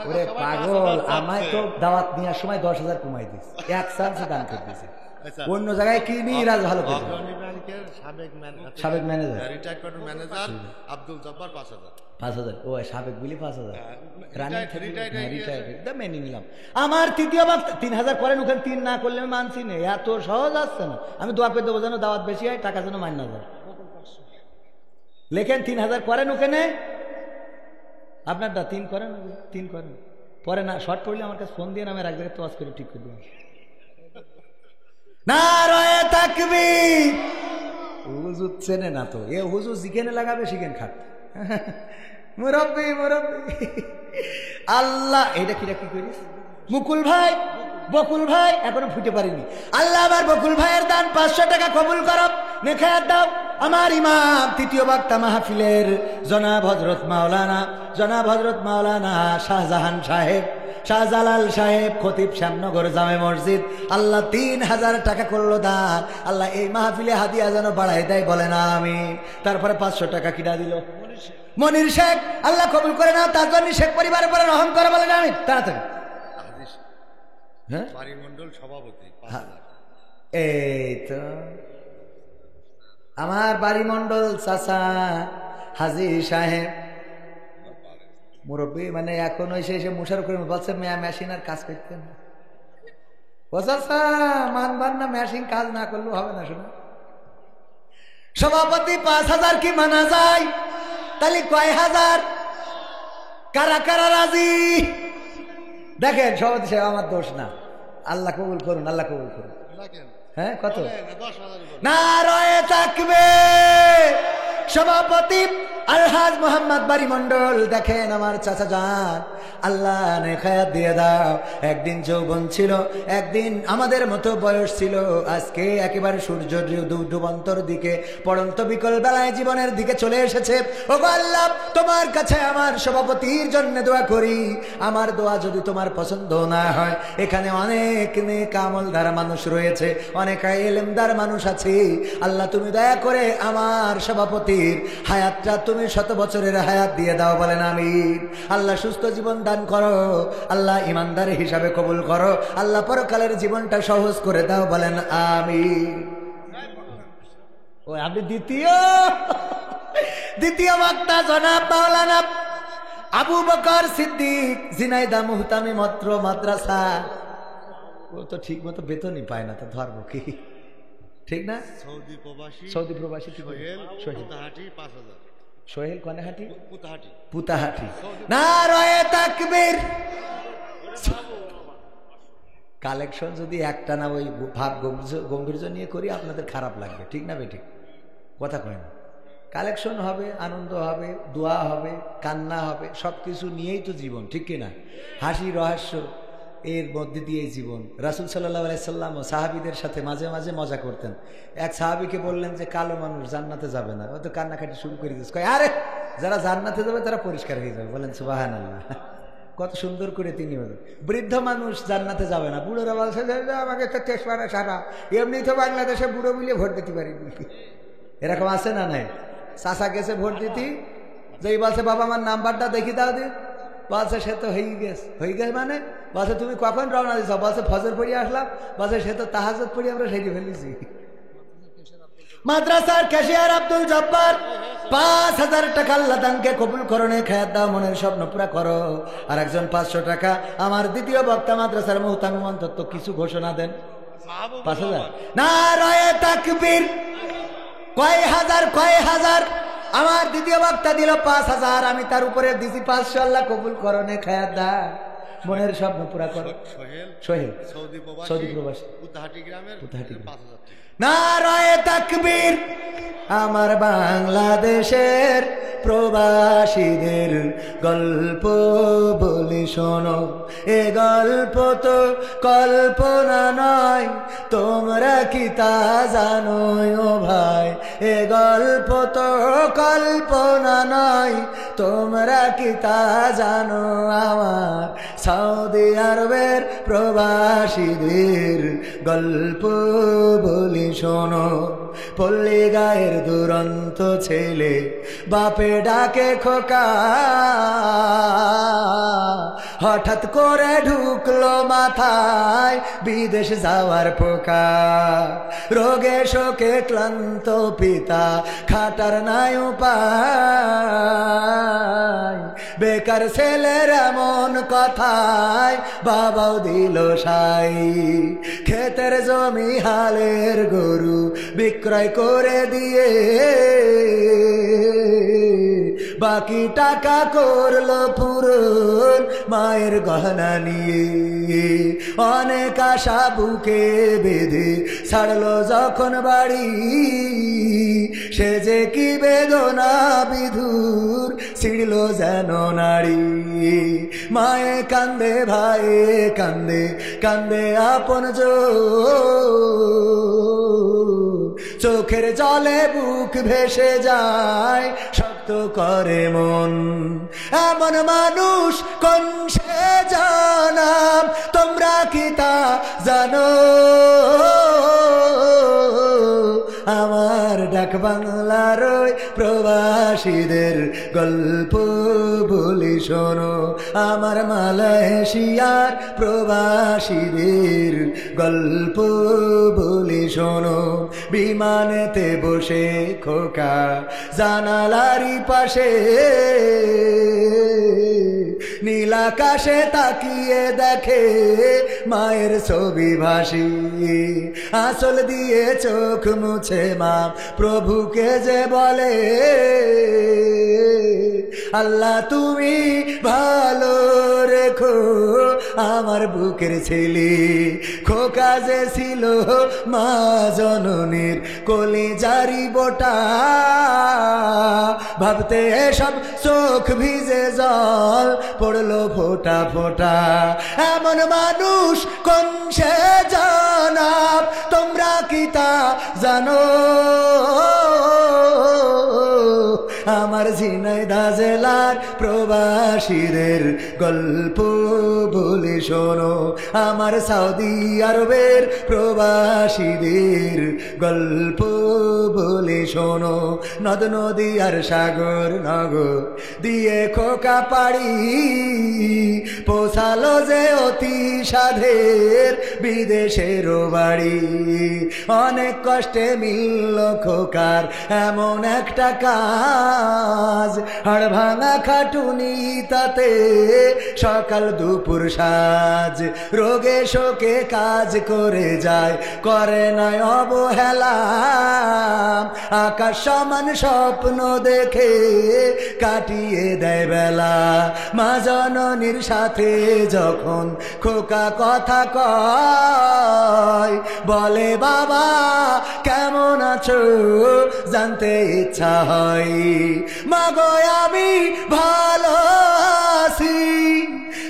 ওরে পাগল, আমায় তো দাওয়াত নেওয়ার সময় 10,000 কমাই দিস, 1 চান্সে দান করে দিয়েছে। অন্য জায়গায় কি নিয়ে রাজ ভালো করে। ব্যাংকের সাবেক manager retired quarter manager Abdul Jabbar 5,000। 5,000, ও সাবেক বিলি 5,000 রানিং retired রিটায়ার্ড মেনে নিলাম। আমার তৃতীয় বক্তা 3,000 করেন, ওখানে 3 না করলে আমি মানছি না, এত সহজ আসছে না। আমি দোয়া করে দেবো যেন দাওয়াত বেশি হয়, টাকা যেন মান্য যায়। লেখেন 3,000 করেন ওখানে, আপনার 3 করেন, 3 করেন, পরে না শর্ট পড়লে আমার কাছে ফোন দিয়ে আমি এক জায়গায় তোয়াজ করে ঠিক করে দিলাম। নারায়ে তাকবীর। হুজুর চেনে না তো, এ হুজুর যেখানে লাগাবে সেখানে খাট। মুরব্বি আল্লাহ, এইটা কি করিস? মুকুল ভাই, বকুল ভাই এখনো ফুটে পারিনি। আল্লাহ আমার বকুল ভাইয়ের দান 500 টাকা কবুল করো, নেখায়াত দাও। আমার ইমাম তৃতীয় বক্তা মাহফিলের জনাব হযরত মাওলানা শাহজাহান সাহেব, শাহজালাল সাহেব, খতিব শ্যামনগর জামে মসজিদ, আল্লাহ 3,000 টাকা করলো দান। আল্লাহ এই মাহফিলে হাদিয়া যেন বাড়াই দেয়, বলে না আমি। তারপরে 500 টাকা কিনা দিল মনির শেখ, আল্লাহ কবুল করে না, তার জন্য শেখ পরিবারের উপরে রহম করে, বলে না আমি। তাড়াতাড়ি হ্যাঁ, বাড়িমণ্ডল সভাপতি 5,000। এই তো আমার বাড়িমণ্ডল চাচা হাজী সাহেব মুরব্বী, মানে এখন এসে মুশার করে বলছে মেশিন আর কাজ করতে না। ও চাচা মানবার না, মেশিন কাজ না করলেও হবে না। শোনো, সভাপতি 5,000 কি মানা যায়? তাহলে কয় হাজার? কারা কারা রাজি? দেখেন সভাপতি সাহেব, আমার দোষ না, আল্লাহ কবুল করুন, আল্লাহ কবুল করুন। হ্যাঁ, কত? 10,000। নারায়ে তাকবীর। সভাপতি আলহাজ মোহাম্মদ বাড়িমণ্ডল, দেখেন আমার চাচা যান, আল্লাহ নেখায়াত দিয়ে দাও। একদিন যৌবন ছিল, একদিন আমাদের মতো বয়স ছিল, আজকে একেবারে সূর্য ডুবন্তর দিকে, পড়ন্ত বিকল বেলায় জীবনের দিকে চলে এসেছে। ও আল্লাহ, তোমার কাছে আমার সভাপতির জন্য দোয়া করি। আমার দোয়া যদি তোমার পছন্দ না হয়, এখানে অনেক নেক আমলদার মানুষ রয়েছে, অনেক ইলমদার মানুষ আছে। আল্লাহ তুমি দয়া করে আমার সভাপতির হায়াতটা তুমি 100 বছরের হায়াত দিয়ে দাও, বলেন আমিন। আল্লাহ সুস্থ জীবন দান করো, আল্লাহ ইমানদার হিসাবে কবুল করো, আল্লাহ পরকালের জীবনটা সহজ করে দাও, বলেন আমিন। ও আপনি দ্বিতীয় বক্তা জনাব মাওলানা আবু বকর সিদ্দিক, ঝিনাইদহ মুহতামি মাদ্রাসা। ও তো ঠিক মতো বেতনই পায় না, তো ধরবো কি? ঠিক না? সৌদি প্রবাসী পুতাহাটি 5,000। সোহেল কনেহাটি, পুতাহাটি। পুতাহাটি। নারায়ে তাকবীর। কালেকশন যদি একটা না ওই ভাব গম্ভীর্য নিয়ে করি, আপনাদের খারাপ লাগবে, ঠিক না বেঠিক? কথা কয় না। কালেকশন হবে, আনন্দ হবে, দোয়া হবে, কান্না হবে, সবকিছু নিয়েই তো জীবন, ঠিক কিনা? হাসি রহস্য এর মধ্যে দিয়ে জীবন। রাসূল সাল্লাল্লাহু আলাইহি সাল্লাম ও সাহাবীদের সাথে মাঝে মাঝে মজা করতেন। এক সাহাবীকে বললেন যে কালো মানুষ জান্নাতে যাবে না, ও তো কান্নাকাটি শুরু করে দিয়েছে। কয় আরে যারা জান্নাতে যাবে তারা পরিষ্কার হয়ে যাবে, বলেন সুবহানাল্লাহ। কত সুন্দর করে তিনি বলেন, বৃদ্ধ মানুষ জান্নাতে যাবে না, বুড়োরা বলছে যে আমাকে তো তেজপাড়া সারা, এমনি তো বাংলাদেশে বুড়ো মিলিয়ে ভোট দিতে পারিনি। এরকম আছে না নাই? চাচা গেছে ভোট দিতে, যেই বলছে বাবা আমার নাম্বারটা দেখি দাও দিন, বলছে সে তো হয়ে গেছে মানে, বলছে তুমি কখন রওনা দিছ? বলছে ফজর পড়িয়ে আসলাম। বলছে সে তো তাহাজ্জুদ পড়ি আমরা সেরে ফেলেছি। মাদ্রাসার ক্যাশিয়ার আব্দুল জব্বার, 5,000 টাকা আল্লাহ দানকে কবুল করো, নেখায়াত দাও, মনের স্বপ্ন পুরা করো। আর একজন 500 টাকা। আমার দ্বিতীয় বক্তা মাদ্রাসার মুহতামিম অন্তত কিছু ঘোষণা দেন। 5,000। নারায়ে তাকবীর। কয় হাজার? আমার দ্বিতীয় বক্তা দিল 5,000, আমি তার উপরে দিছি 500। আল্লাহ কবুল করো, নেখায়াত দাও, মনের স্বপ্ন পুরা করো। সোহেল সৌদি প্রবাসী, পুতাহাটি গ্রামের 5,000। নারায়ে তাকবীর। আমার বাংলাদেশের প্রবাসীদের গল্প বলি শোনো, এ গল্প তো কল্পনা নয়, তোমরা কি তা জানো ও ভাই? এ গল্প তো কল্পনা নয়, তোমরা কি তা জানো আমার সৌদি আরবের প্রবাসীদের গল্প বলি শোনো। পল্লী গায়ের দুরন্ত ছেলে বাপে ডাকে খোকা, হঠাৎ করে ঢুকলো মাথায় বিদেশ যাওয়ার পোকা। রোগে শোকে ক্লান্ত পিতা খাটার নাই উপায়, বেকার ছেলের এমন কথায় বাবাও দিল সাই। ক্ষেতের জমি হালের গরু বিক্রয় করে দিয়ে বাকি টাকা করলো পূরণ মায়ের গহনা নিয়ে। অনেক আশা বুকে বেঁধে ছাড়লো যখন বাড়ি, সে যে কি বেদনা বিধুর ছিড়ল যেন নারী। মায়ে কান্দে ভাইয়ে কান্দে কান্দে আপন চোখের জলে বুক ভেসে যায় শক্ত করে মন। এমন মানুষ কোন সে জানাম তোমরা কি তা জানো? আমার ডাক বাংলার ওই প্রবাসীদের গল্প বলি শোনো। আমার মালয়েশিয়ার প্রবাসীদের গল্প বলি শোনো। বিমানেতে বসে খোকা জানালারি পাশে নীল আকাশে তাকিয়ে দেখে মায়ের ছবি ভাসি। আঁচল দিয়ে চোখ মুছে মা প্রভুকে যে বলে, আল্লাহ তুমি ভালো রেখো আমার বুকের ছেলে। খোকা যে ছিল মা জননীর কলিজারি বোটা, ভাবতে সব চোখ ভিজে জল পড়লো ফোটা ফোটা। এমন মানুষ কোন সে জানাব তোমরা কি তা জানো? আমার ঝিনাইদহ জেলার প্রবাসীদের গল্প বলে শোনো। আমার সৌদি আরবের প্রবাসীদের গল্প বলে শোনো। নদ নদী আর সাগর নগর দিয়ে খোকা পাড়ি পৌঁছালো যে অতি সাধের বিদেশের বাড়ি। অনেক কষ্টে মিলল খোকার এমন একটা কাজ, হাড় ভাঙা খাটুনি তাতে সকাল দুপুর সাজ। রোগে শোকে কাজ করে যায় করে নাই অবহেলা, আকাশ সমান স্বপ্ন দেখে কাটিয়ে দেয় বেলা। মা জননীর সাথে যখন খোকা কথা কয় বলে বাবা কেমন আছো জানতে ইচ্ছা হয়। মাগো আমি ভালো আছি,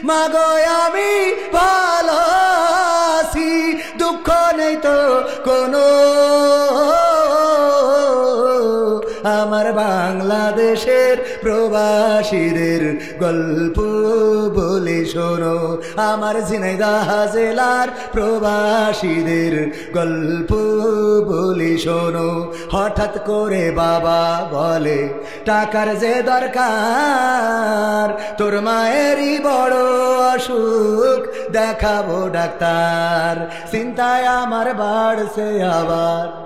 মাগো আমি ভালো আছি, দুঃখ নেই তো কোনো। আমার বাংলাদেশের প্রবাসীদের গল্প বলে শোনো। আমার ঝিনাইদহ জেলার প্রবাসীদের গল্প বলে শোনো। হঠাৎ করে বাবা বলে টাকার যে দরকার, তোর মায়েরই বড় অসুখ দেখাবো ডাক্তার। চিন্তায় আমার বাড়ছে আবার।